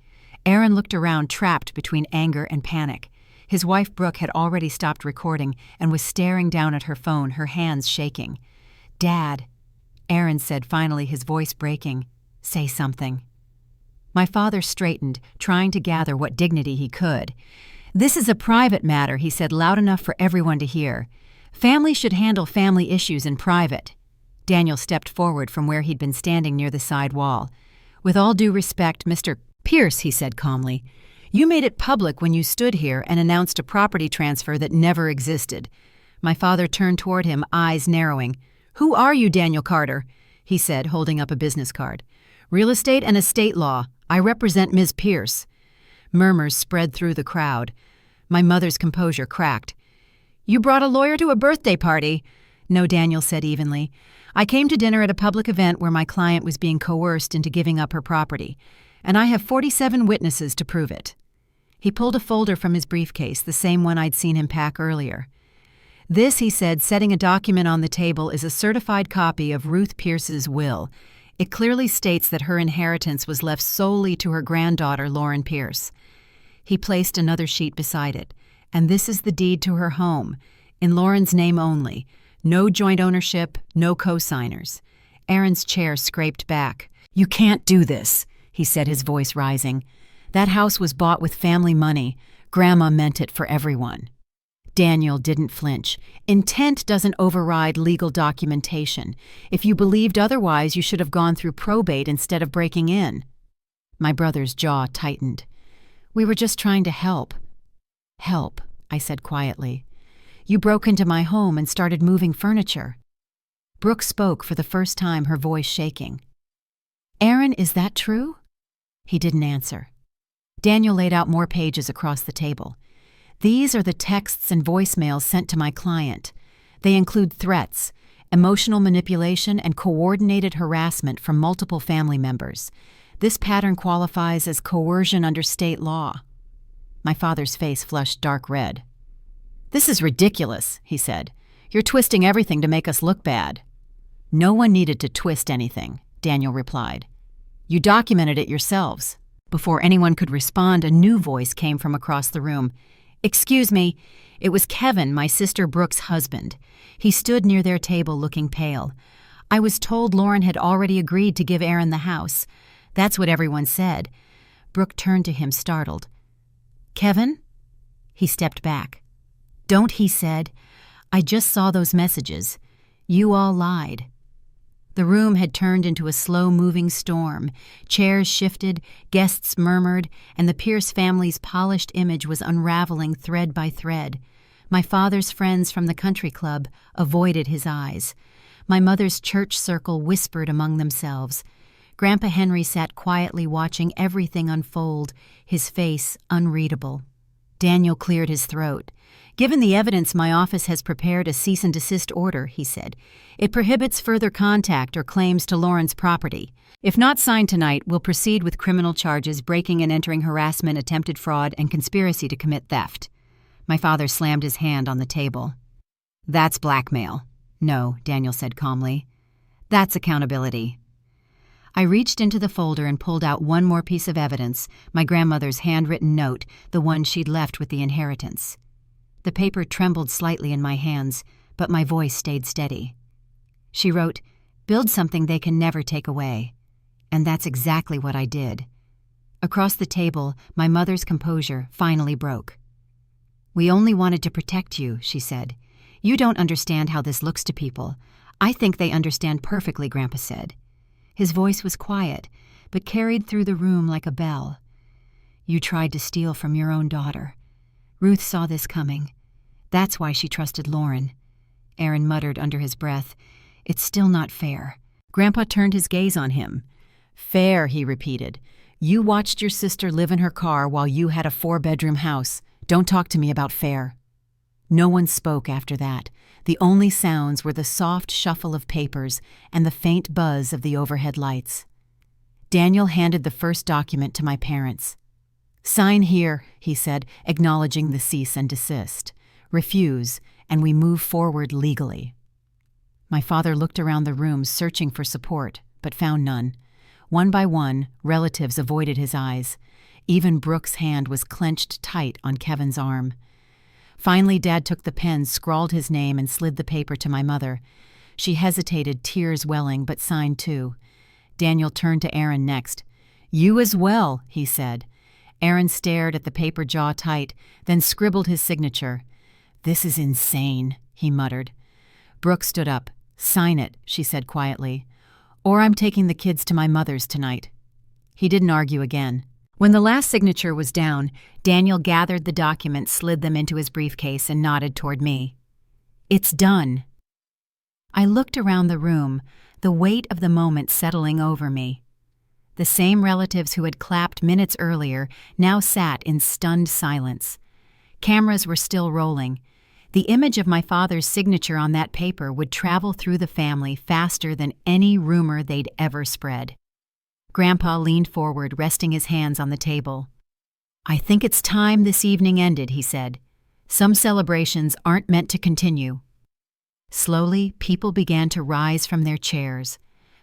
Speaker 1: Aaron looked around, trapped between anger and panic. His wife Brooke had already stopped recording and was staring down at her phone, her hands shaking. "Dad," Aaron said finally, his voice breaking, "say something." My father straightened, trying to gather what dignity he could. "This is a private matter," he said, loud enough for everyone to hear. "Families should handle family issues in private." Daniel stepped forward from where he'd been standing near the side wall. "With all due respect, Mr. Pierce," he said calmly, "you made it public when you stood here and announced a property transfer that never existed." My father turned toward him, eyes narrowing. "Who are you, Daniel Carter?" he said, holding up a business card. "Real estate and estate law. I represent Ms. Pierce." Murmurs spread through the crowd. My mother's composure cracked. "You brought a lawyer to a birthday party?" "No," Daniel said evenly. "I came to dinner at a public event where my client was being coerced into giving up her property, and I have 47 witnesses to prove it." He pulled a folder from his briefcase, the same one I'd seen him pack earlier. "This," he said, setting a document on the table, "is a certified copy of Ruth Pierce's will. It clearly states that her inheritance was left solely to her granddaughter, Lauren Pierce." He placed another sheet beside it. "And this is the deed to her home, in Lauren's name only. No joint ownership, no co-signers." Aaron's chair scraped back. "You can't do this," he said, his voice rising. "That house was bought with family money. Grandma meant it for everyone." Daniel didn't flinch. "Intent doesn't override legal documentation. If you believed otherwise, you should have gone through probate instead of breaking in." My brother's jaw tightened. "We were just trying to help." "Help," I said quietly. "You broke into my home and started moving furniture." Brooke spoke for the first time, her voice shaking. "Aaron, is that true?" He didn't answer. Daniel laid out more pages across the table. "These are the texts and voicemails sent to my client. They include threats, emotional manipulation, and coordinated harassment from multiple family members. This pattern qualifies as coercion under state law." My father's face flushed dark red. "This is ridiculous," he said. "You're twisting everything to make us look bad." "No one needed to twist anything," Daniel replied. "You documented it yourselves." Before anyone could respond, a new voice came from across the room. "Excuse me." It was Kevin, my sister Brooke's husband. He stood near their table looking pale. "I was told Lauren had already agreed to give Aaron the house. That's what everyone said." Brooke turned to him, startled. "Kevin?" He stepped back. "Don't," he said. "I just saw those messages. You all lied." The room had turned into a slow-moving storm. Chairs shifted, guests murmured, and the Pierce family's polished image was unraveling thread by thread. My father's friends from the country club avoided his eyes. My mother's church circle whispered among themselves. Grandpa Henry sat quietly watching everything unfold, his face unreadable. Daniel cleared his throat. "Given the evidence, my office has prepared a cease and desist order," he said. "It prohibits further contact or claims to Lauren's property. If not signed tonight, we'll proceed with criminal charges, breaking and entering harassment, attempted fraud, and conspiracy to commit theft." My father slammed his hand on the table. "That's blackmail." "No," Daniel said calmly. "That's accountability." I reached into the folder and pulled out one more piece of evidence, my grandmother's handwritten note, the one she'd left with the inheritance. The paper trembled slightly in my hands, but my voice stayed steady. She wrote, "Build something they can never take away." And that's exactly what I did. Across the table, my mother's composure finally broke. "We only wanted to protect you," she said. "You don't understand how this looks to people. I think they understand perfectly," Grandpa said. His voice was quiet, but carried through the room like a bell. "You tried to steal from your own daughter. Ruth saw this coming. That's why she trusted Lauren." Aaron muttered under his breath, "It's still not fair." Grandpa turned his gaze on him. "Fair," he repeated. "You watched your sister live in her car while you had a 4-bedroom house. Don't talk to me about fair." No one spoke after that. The only sounds were the soft shuffle of papers and the faint buzz of the overhead lights. Daniel handed the first document to my parents. "Sign here," he said, acknowledging the cease and desist. "Refuse, and we move forward legally." My father looked around the room, searching for support, but found none. One by one, relatives avoided his eyes. Even Brooke's hand was clenched tight on Kevin's arm. Finally, Dad took the pen, scrawled his name, and slid the paper to my mother. She hesitated, tears welling, but signed too. Daniel turned to Aaron next. "You as well," he said. Aaron stared at the paper, jaw tight, then scribbled his signature. "This is insane," he muttered. Brooke stood up. "Sign it," she said quietly. "Or I'm taking the kids to my mother's tonight." He didn't argue again. When the last signature was down, Daniel gathered the documents, slid them into his briefcase, and nodded toward me. "It's done." I looked around the room, the weight of the moment settling over me. The same relatives who had clapped minutes earlier now sat in stunned silence. Cameras were still rolling. The image of my father's signature on that paper would travel through the family faster than any rumor they'd ever spread. Grandpa leaned forward, resting his hands on the table. "I think it's time this evening ended," he said. "Some celebrations aren't meant to continue." Slowly, people began to rise from their chairs.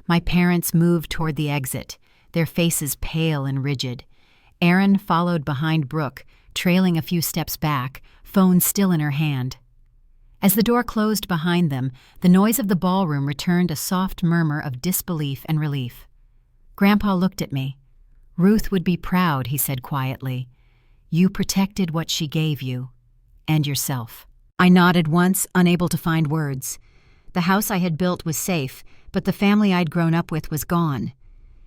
Speaker 1: My parents moved toward the exit, their faces pale and rigid. Erin followed behind Brooke, trailing a few steps back, phone still in her hand. As the door closed behind them, the noise of the ballroom returned a soft murmur of disbelief and relief. Grandpa looked at me. "Ruth would be proud," he said quietly. "You protected what she gave you, and yourself." I nodded once, unable to find words. The house I had built was safe, but the family I'd grown up with was gone.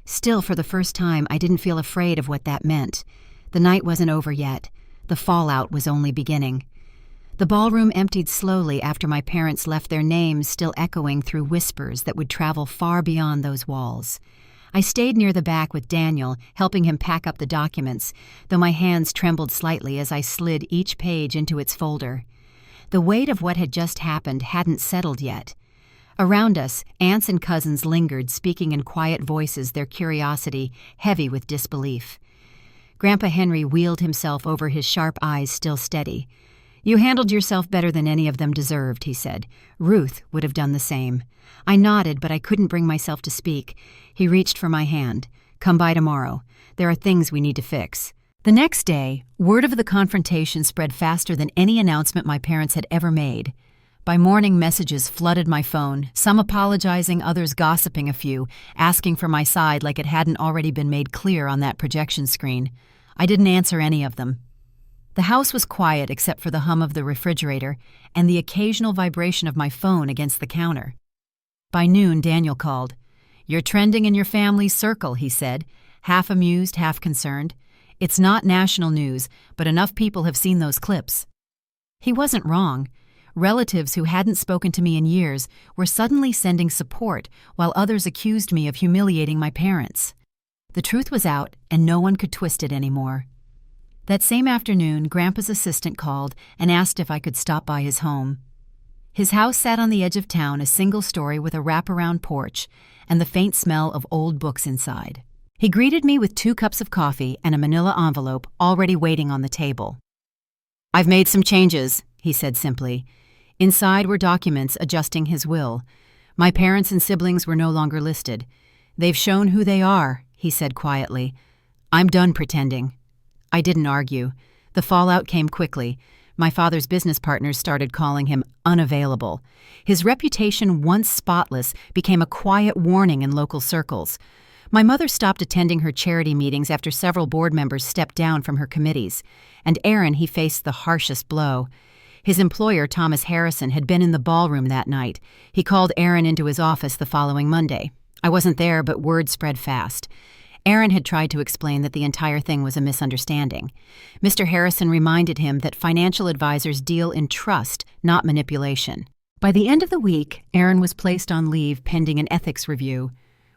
Speaker 1: Still, for the first time, I didn't feel afraid of what that meant. The night wasn't over yet. The fallout was only beginning. The ballroom emptied slowly after my parents left, their names still echoing through whispers that would travel far beyond those walls. I stayed near the back with Daniel, helping him pack up the documents, though my hands trembled slightly as I slid each page into its folder. The weight of what had just happened hadn't settled yet. Around us, aunts and cousins lingered, speaking in quiet voices, their curiosity heavy with disbelief. Grandpa Henry wheeled himself over, his sharp eyes still steady. "You handled yourself better than any of them deserved," he said. "Ruth would have done the same." I nodded, but I couldn't bring myself to speak. He reached for my hand. "Come by tomorrow. There are things we need to fix." The next day, word of the confrontation spread faster than any announcement my parents had ever made. By morning, messages flooded my phone, some apologizing, others gossiping a few, asking for my side like it hadn't already been made clear on that projection screen. I didn't answer any of them. The house was quiet except for the hum of the refrigerator and the occasional vibration of my phone against the counter. By noon, Daniel called. "You're trending in your family's circle," he said, half amused, half concerned. "It's not national news, but enough people have seen those clips." He wasn't wrong. Relatives who hadn't spoken to me in years were suddenly sending support, while others accused me of humiliating my parents. The truth was out, and no one could twist it anymore. That same afternoon, Grandpa's assistant called and asked if I could stop by his home. His house sat on the edge of town, a single story with a wraparound porch and the faint smell of old books inside. He greeted me with 2 cups of coffee and a manila envelope already waiting on the table. "I've made some changes," he said simply. Inside were documents adjusting his will. My parents and siblings were no longer listed. "They've shown who they are," he said quietly. "I'm done pretending." I didn't argue. The fallout came quickly. My father's business partners started calling him unavailable. His reputation, once spotless, became a quiet warning in local circles. My mother stopped attending her charity meetings after several board members stepped down from her committees. And Aaron, he faced the harshest blow. His employer, Thomas Harrison, had been in the ballroom that night. He called Aaron into his office the following Monday. I wasn't there, but word spread fast. Aaron had tried to explain that the entire thing was a misunderstanding. Mr. Harrison reminded him that financial advisors deal in trust, not manipulation. By the end of the week, Aaron was placed on leave pending an ethics review.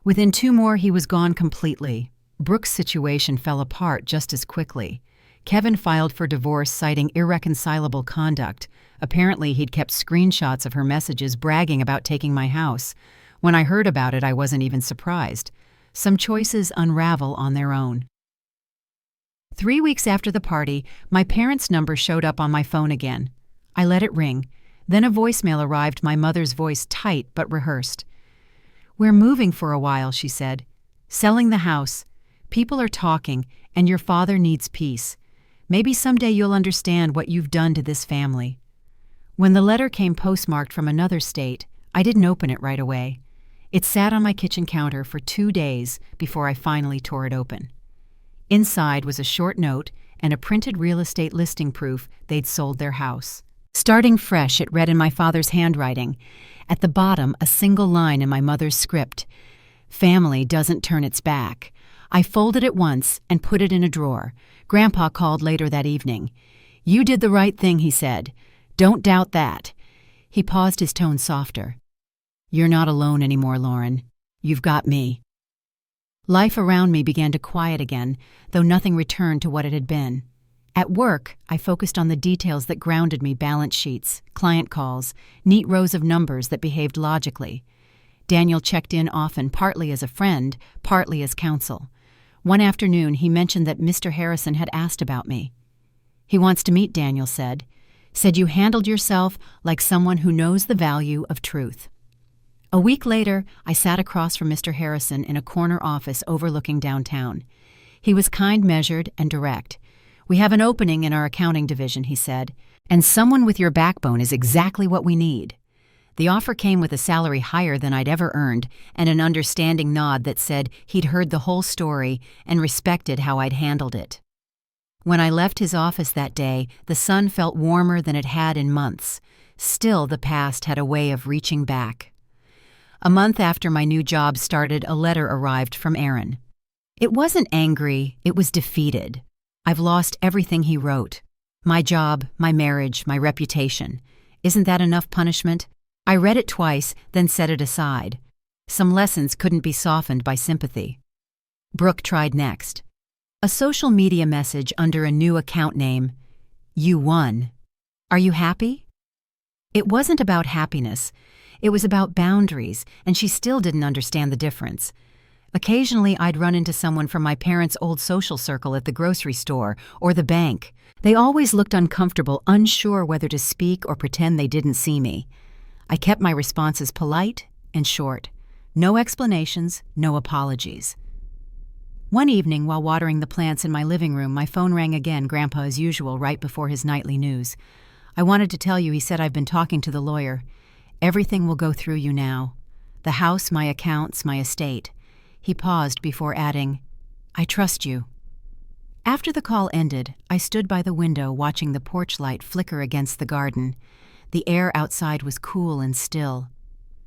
Speaker 1: Within 2 more, he was gone completely. Brooke's situation fell apart just as quickly. Kevin filed for divorce citing irreconcilable conduct. Apparently, he'd kept screenshots of her messages bragging about taking my house. When I heard about it, I wasn't even surprised. Some choices unravel on their own. 3 weeks after the party, my parents' number showed up on my phone again. I let it ring. Then a voicemail arrived, my mother's voice tight but rehearsed. "We're moving for a while," she said. Selling the house. People are talking, and your father needs peace. Maybe someday you'll understand what you've done to this family." When the letter came postmarked from another state, I didn't open it right away. It sat on my kitchen counter for 2 days before I finally tore it open. Inside was a short note and a printed real estate listing proof they'd sold their house. Starting fresh, it read in my father's handwriting. At the bottom, a single line in my mother's script. "Family doesn't turn its back." I folded it once and put it in a drawer. Grandpa called later that evening. "You did the right thing," he said. "Don't doubt that." He paused, his tone softer. "You're not alone anymore, Lauren. You've got me." Life around me began to quiet again, though nothing returned to what it had been. At work, I focused on the details that grounded me: balance sheets, client calls, neat rows of numbers that behaved logically. Daniel checked in often, partly as a friend, partly as counsel. One afternoon, he mentioned that Mr. Harrison had asked about me. "He wants to meet," Daniel said. "Said you handled yourself like someone who knows the value of truth." A week later, I sat across from Mr. Harrison in a corner office overlooking downtown. He was kind, measured, and direct. "We have an opening in our accounting division," he said, "and someone with your backbone is exactly what we need." The offer came with a salary higher than I'd ever earned and an understanding nod that said he'd heard the whole story and respected how I'd handled it. When I left his office that day, the sun felt warmer than it had in months. Still, the past had a way of reaching back. A month after my new job started, a letter arrived from Aaron. It wasn't angry, it was defeated. "I've lost everything," he wrote. "My job, my marriage, my reputation. Isn't that enough punishment?" I read it twice, then set it aside. Some lessons couldn't be softened by sympathy. Brooke tried next. A social media message under a new account name. "You won. Are you happy?" It wasn't about happiness. It was about boundaries, and she still didn't understand the difference. Occasionally, I'd run into someone from my parents' old social circle at the grocery store or the bank. They always looked uncomfortable, unsure whether to speak or pretend they didn't see me. I kept my responses polite and short. No explanations, no apologies. One evening, while watering the plants in my living room, my phone rang again, Grandpa as usual, right before his nightly news. "I wanted to tell you," he said, "I've been talking to the lawyer. Everything will go through you now. The house, my accounts, my estate." He paused before adding, "I trust you." After the call ended, I stood by the window watching the porch light flicker against the garden. The air outside was cool and still.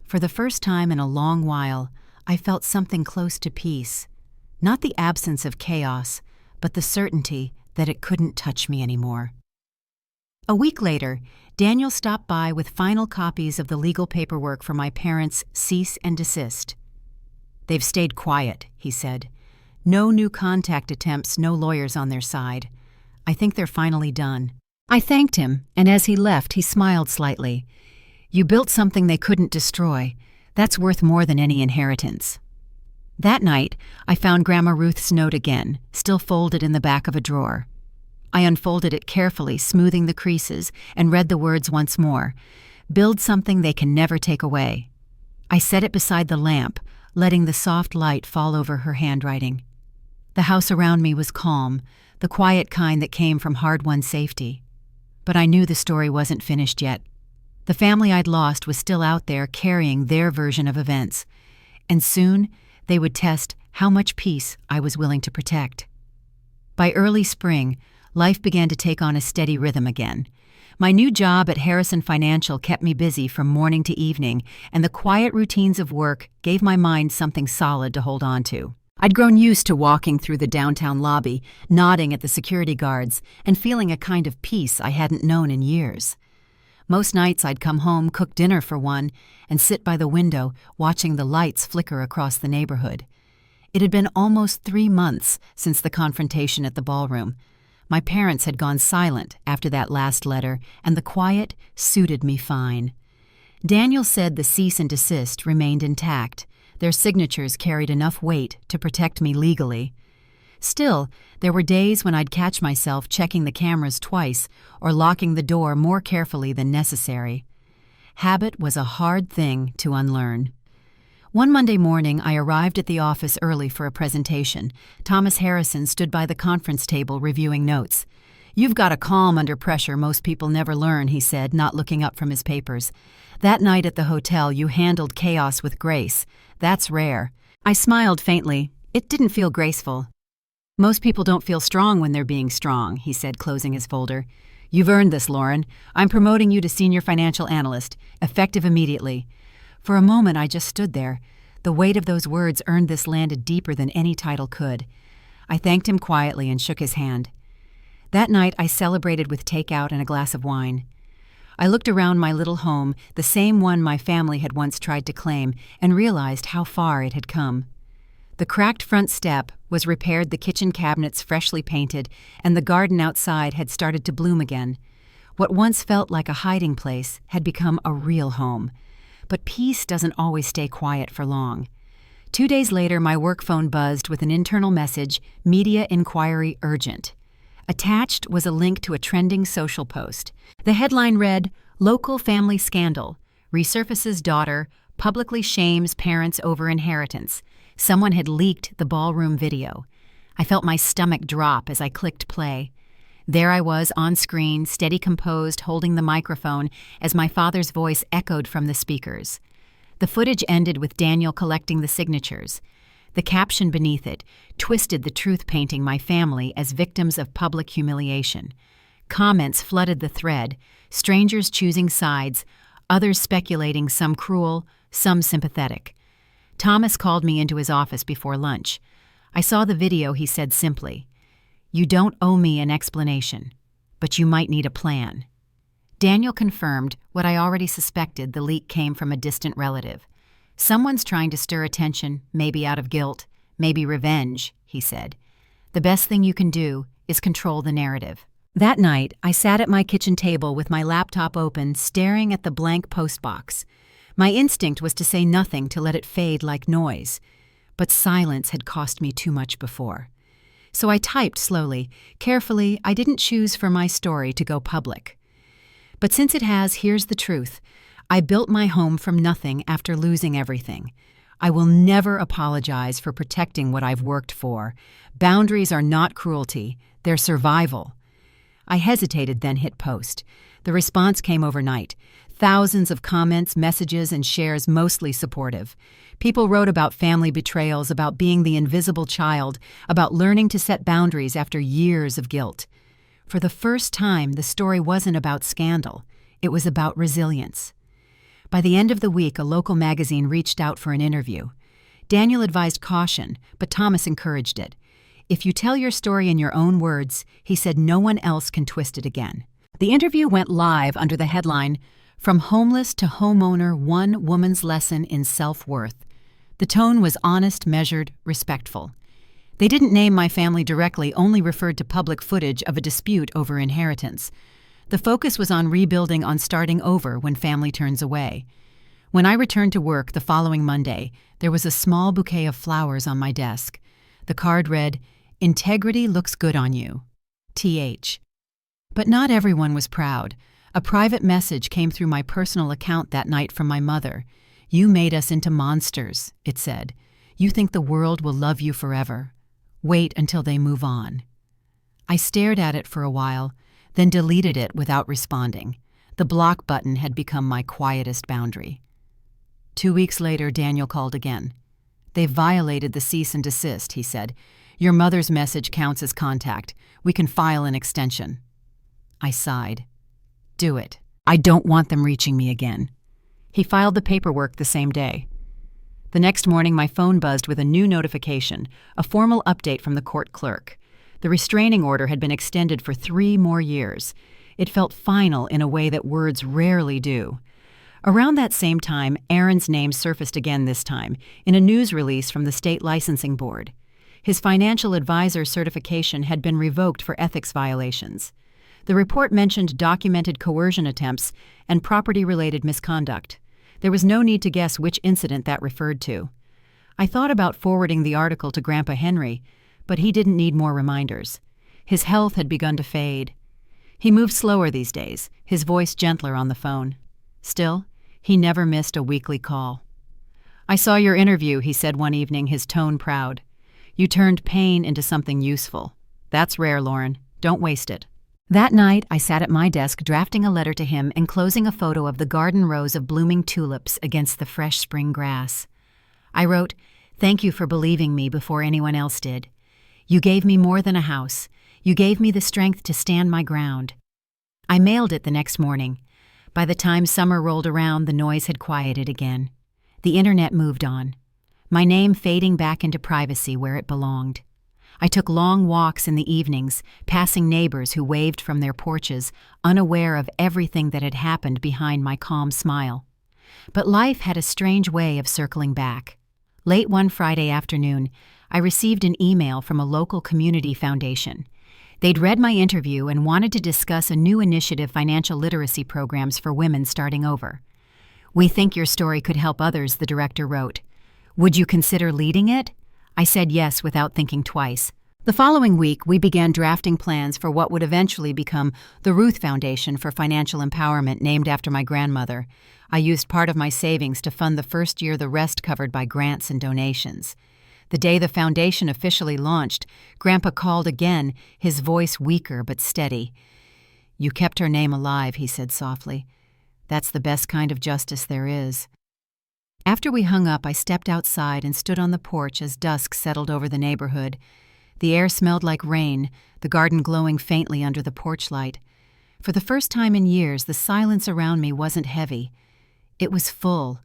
Speaker 1: For the first time in a long while, I felt something close to peace. Not the absence of chaos, but the certainty that it couldn't touch me anymore. A week later, Daniel stopped by with final copies of the legal paperwork for my parents' cease and desist. "They've stayed quiet," he said. "No new contact attempts, no lawyers on their side. I think they're finally done." I thanked him, and as he left, he smiled slightly. "You built something they couldn't destroy. That's worth more than any inheritance." That night, I found Grandma Ruth's note again, still folded in the back of a drawer. I unfolded it carefully, smoothing the creases, and read the words once more. "Build something they can never take away." I set it beside the lamp, letting the soft light fall over her handwriting. The house around me was calm, the quiet kind that came from hard-won safety. But I knew the story wasn't finished yet. The family I'd lost was still out there carrying their version of events, and soon they would test how much peace I was willing to protect. By early spring, life began to take on a steady rhythm again. My new job at Harrison Financial kept me busy from morning to evening, and the quiet routines of work gave my mind something solid to hold on to. I'd grown used to walking through the downtown lobby, nodding at the security guards, and feeling a kind of peace I hadn't known in years. Most nights I'd come home, cook dinner for one, and sit by the window watching the lights flicker across the neighborhood. It had been almost 3 months since the confrontation at the ballroom. My parents had gone silent after that last letter, and the quiet suited me fine. Daniel said the cease and desist remained intact. Their signatures carried enough weight to protect me legally. Still, there were days when I'd catch myself checking the cameras twice or locking the door more carefully than necessary. Habit was a hard thing to unlearn. One Monday morning, I arrived at the office early for a presentation. Thomas Harrison stood by the conference table reviewing notes. "You've got a calm under pressure most people never learn," he said, not looking up from his papers. "That night at the hotel, you handled chaos with grace. That's rare." I smiled faintly. It didn't feel graceful. "Most people don't feel strong when they're being strong," he said, closing his folder. "You've earned this, Lauren. I'm promoting you to senior financial analyst, effective immediately." For a moment, I just stood there. The weight of those words earned this landed deeper than any title could. I thanked him quietly and shook his hand. That night, I celebrated with takeout and a glass of wine. I looked around my little home, the same one my family had once tried to claim, and realized how far it had come. The cracked front step was repaired, the kitchen cabinets freshly painted, and the garden outside had started to bloom again. What once felt like a hiding place had become a real home. But peace doesn't always stay quiet for long. 2 days later, my work phone buzzed with an internal message, "Media inquiry urgent." Attached was a link to a trending social post. The headline read, "Local family scandal. Resurfaces daughter, publicly shames parents over inheritance." Someone had leaked the ballroom video. I felt my stomach drop as I clicked play. There I was on screen, steady composed, holding the microphone as my father's voice echoed from the speakers. The footage ended with Daniel collecting the signatures. The caption beneath it twisted the truth, painting my family as victims of public humiliation. Comments flooded the thread, strangers choosing sides, others speculating, some cruel, some sympathetic. Thomas called me into his office before lunch. I saw the video. He said simply, "You don't owe me an explanation, but you might need a plan." Daniel confirmed what I already suspected. The leak came from a distant relative. "Someone's trying to stir attention, maybe out of guilt, maybe revenge," he said. "The best thing you can do is control the narrative." That night, I sat at my kitchen table with my laptop open, staring at the blank postbox. My instinct was to say nothing, to let it fade like noise. But silence had cost me too much before. So I typed slowly, carefully. I didn't choose for my story to go public. But since it has, here's the truth. I built my home from nothing after losing everything. I will never apologize for protecting what I've worked for. Boundaries are not cruelty, they're survival. I hesitated, then hit post. The response came overnight. Thousands of comments, messages, and shares, mostly supportive. People wrote about family betrayals, about being the invisible child, about learning to set boundaries after years of guilt. For the first time, the story wasn't about scandal. It was about resilience. By the end of the week, a local magazine reached out for an interview. Daniel advised caution, but Thomas encouraged it. "If you tell your story in your own words," he said, "no one else can twist it again." The interview went live under the headline, "From Homeless to Homeowner, One Woman's Lesson in Self-Worth." The tone was honest, measured, respectful. They didn't name my family directly, only referred to public footage of a dispute over inheritance. The focus was on rebuilding, on starting over when family turns away. When I returned to work the following Monday, there was a small bouquet of flowers on my desk. The card read, "Integrity looks good on you. TH." But not everyone was proud. A private message came through my personal account that night from my mother. "You made us into monsters," it said. "You think the world will love you forever. Wait until they move on." I stared at it for a while, then deleted it without responding. The block button had become my quietest boundary. 2 weeks later, Daniel called again. "They violated the cease and desist," he said. "Your mother's message counts as contact. We can file an extension." I sighed. "Do it. I don't want them reaching me again." He filed the paperwork the same day. The next morning, my phone buzzed with a new notification, a formal update from the court clerk. The restraining order had been extended for 3 more years. It felt final in a way that words rarely do. Around that same time, Aaron's name surfaced again, this time in a news release from the state licensing board. His financial advisor certification had been revoked for ethics violations. The report mentioned documented coercion attempts and property-related misconduct. There was no need to guess which incident that referred to. I thought about forwarding the article to Grandpa Henry, but he didn't need more reminders. His health had begun to fade. He moved slower these days, his voice gentler on the phone. Still, he never missed a weekly call. "I saw your interview," he said one evening, his tone proud. "You turned pain into something useful. That's rare, Lauren. Don't waste it." That night, I sat at my desk drafting a letter to him, enclosing a photo of the garden rows of blooming tulips against the fresh spring grass. I wrote, "Thank you for believing me before anyone else did. You gave me more than a house. You gave me the strength to stand my ground." I mailed it the next morning. By the time summer rolled around, the noise had quieted again. The internet moved on, my name fading back into privacy where it belonged. I took long walks in the evenings, passing neighbors who waved from their porches, unaware of everything that had happened behind my calm smile. But life had a strange way of circling back. Late one Friday afternoon, I received an email from a local community foundation. They'd read my interview and wanted to discuss a new initiative, financial literacy programs for women starting over. "We think your story could help others," the director wrote. "Would you consider leading it?" I said yes without thinking twice. The following week, we began drafting plans for what would eventually become the Ruth Foundation for Financial Empowerment, named after my grandmother. I used part of my savings to fund the first year, the rest covered by grants and donations. The day the foundation officially launched, Grandpa called again, his voice weaker but steady. "You kept her name alive," he said softly. "That's the best kind of justice there is." After we hung up, I stepped outside and stood on the porch as dusk settled over the neighborhood. The air smelled like rain, the garden glowing faintly under the porch light. For the first time in years, the silence around me wasn't heavy. It was full.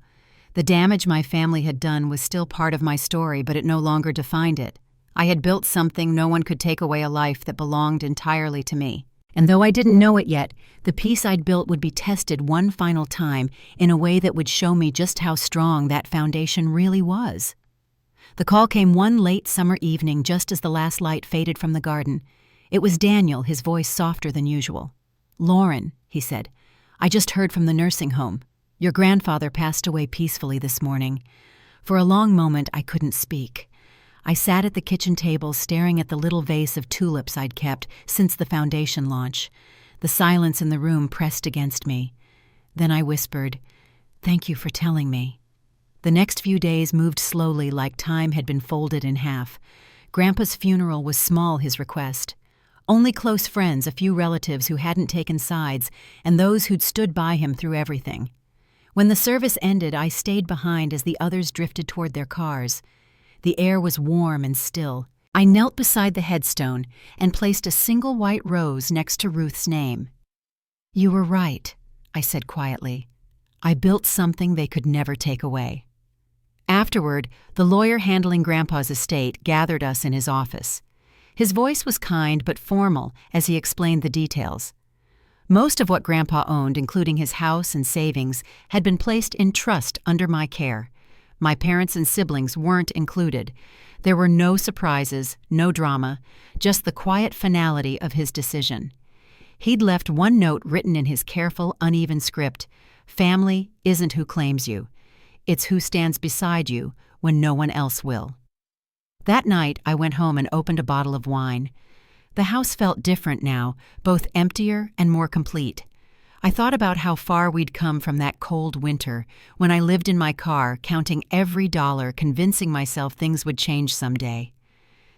Speaker 1: The damage my family had done was still part of my story, but it no longer defined it. I had built something no one could take away, a life that belonged entirely to me. And though I didn't know it yet, the piece I'd built would be tested one final time in a way that would show me just how strong that foundation really was. The call came one late summer evening, just as the last light faded from the garden. It was Daniel, his voice softer than usual. "Lauren," he said, "I just heard from the nursing home. Your grandfather passed away peacefully this morning." For a long moment, I couldn't speak. I sat at the kitchen table staring at the little vase of tulips I'd kept since the foundation launch. The silence in the room pressed against me. Then I whispered, "Thank you for telling me." The next few days moved slowly, like time had been folded in half. Grandpa's funeral was small, his request. Only close friends, a few relatives who hadn't taken sides, and those who'd stood by him through everything. When the service ended, I stayed behind as the others drifted toward their cars. The air was warm and still. I knelt beside the headstone and placed a single white rose next to Ruth's name. "You were right," I said quietly. "I built something they could never take away." Afterward, the lawyer handling Grandpa's estate gathered us in his office. His voice was kind but formal as he explained the details. Most of what Grandpa owned, including his house and savings, had been placed in trust under my care. My parents and siblings weren't included. There were no surprises, no drama, just the quiet finality of his decision. He'd left one note written in his careful, uneven script: "Family isn't who claims you. It's who stands beside you when no one else will." That night, I went home and opened a bottle of wine. The house felt different now, both emptier and more complete. I thought about how far we'd come from that cold winter, when I lived in my car, counting every dollar, convincing myself things would change someday.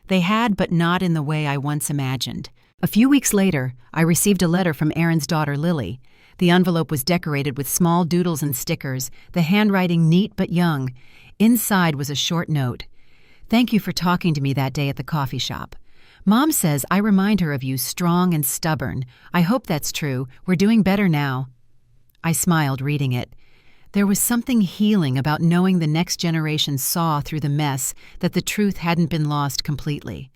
Speaker 1: They had, but not in the way I once imagined. A few weeks later, I received a letter from Aaron's daughter, Lily. The envelope was decorated with small doodles and stickers, the handwriting neat but young. Inside was a short note. "Thank you for talking to me that day at the coffee shop. Mom says I remind her of you, strong and stubborn. I hope that's true. We're doing better now." I smiled reading it. There was something healing about knowing the next generation saw through the mess, that the truth hadn't been lost completely.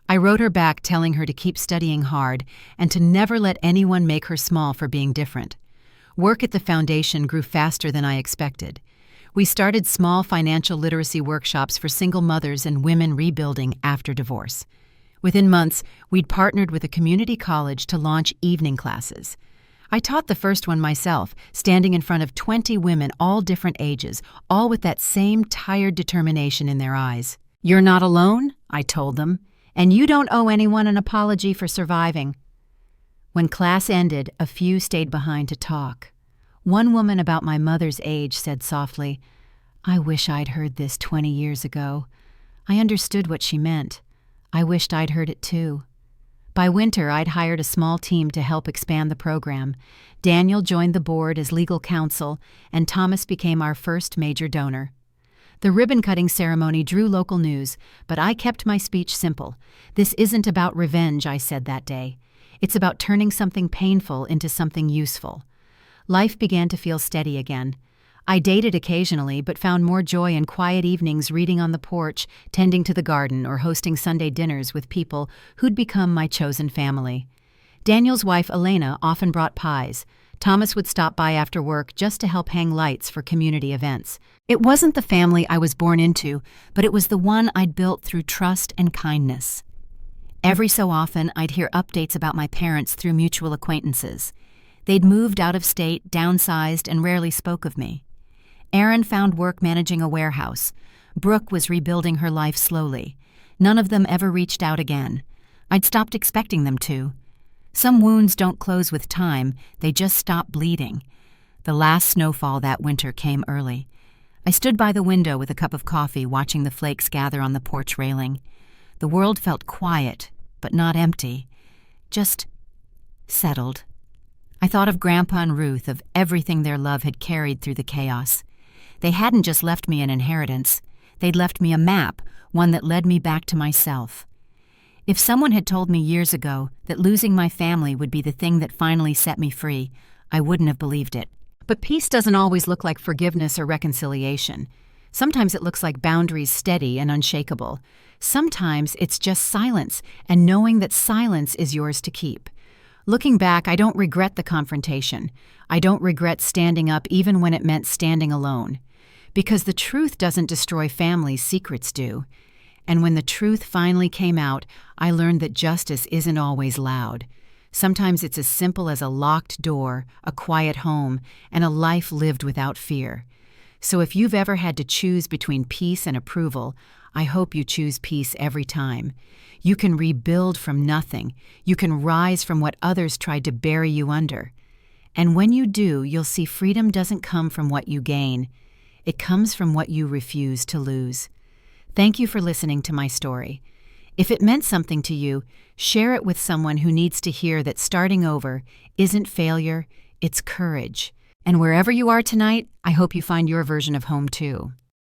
Speaker 1: I wrote her back telling her to keep studying hard and to never let anyone make her small for being different. Work at the foundation grew faster than I expected. We started small financial literacy workshops for single mothers and women rebuilding after divorce. Within months, we'd partnered with a community college to launch evening classes. I taught the first one myself, standing in front of 20 women, all different ages, all with that same tired determination in their eyes. "You're not alone," I told them, "and you don't owe anyone an apology for surviving." When class ended, a few stayed behind to talk. One woman, about my mother's age, said softly, I wish I'd heard this 20 years ago. I understood what she meant. I wished I'd heard it too. By winter, I'd hired a small team to help expand the program. Daniel joined the board as legal counsel, and Thomas became our first major donor. The ribbon-cutting ceremony drew local news, but I kept my speech simple. This isn't about revenge, I said that day. It's about turning something painful into something useful. Life began to feel steady again. I dated occasionally, but found more joy in quiet evenings reading on the porch, tending to the garden, or hosting Sunday dinners with people who'd become my chosen family. Daniel's wife, Elena, often brought pies. Thomas would stop by after work just to help hang lights for community events. It wasn't the family I was born into, but it was the one I'd built through trust and kindness. Every so often, I'd hear updates about my parents through mutual acquaintances. They'd moved out of state, downsized, and rarely spoke of me. Aaron found work managing a warehouse. Brooke was rebuilding her life slowly. None of them ever reached out again. I'd stopped expecting them to. Some wounds don't close with time, they just stop bleeding. The last snowfall that winter came early. I stood by the window with a cup of coffee, watching the flakes gather on the porch railing. The world felt quiet, but not empty. Just settled. I thought of Grandpa and Ruth, of everything their love had carried through the chaos. They hadn't just left me an inheritance. They'd left me a map, one that led me back to myself. If someone had told me years ago that losing my family would be the thing that finally set me free, I wouldn't have believed it. But peace doesn't always look like forgiveness or reconciliation. Sometimes it looks like boundaries steady and unshakable. Sometimes it's just silence, and knowing that silence is yours to keep. Looking back, I don't regret the confrontation. I don't regret standing up even when it meant standing alone. Because the truth doesn't destroy families, secrets do. And when the truth finally came out, I learned that justice isn't always loud. Sometimes it's as simple as a locked door, a quiet home, and a life lived without fear. So if you've ever had to choose between peace and approval, I hope you choose peace every time. You can rebuild from nothing. You can rise from what others tried to bury you under. And when you do, you'll see freedom doesn't come from what you gain. It comes from what you refuse to lose. Thank you for listening to my story. If it meant something to you, share it with someone who needs to hear that starting over isn't failure, it's courage. And wherever you are tonight, I hope you find your version of home too.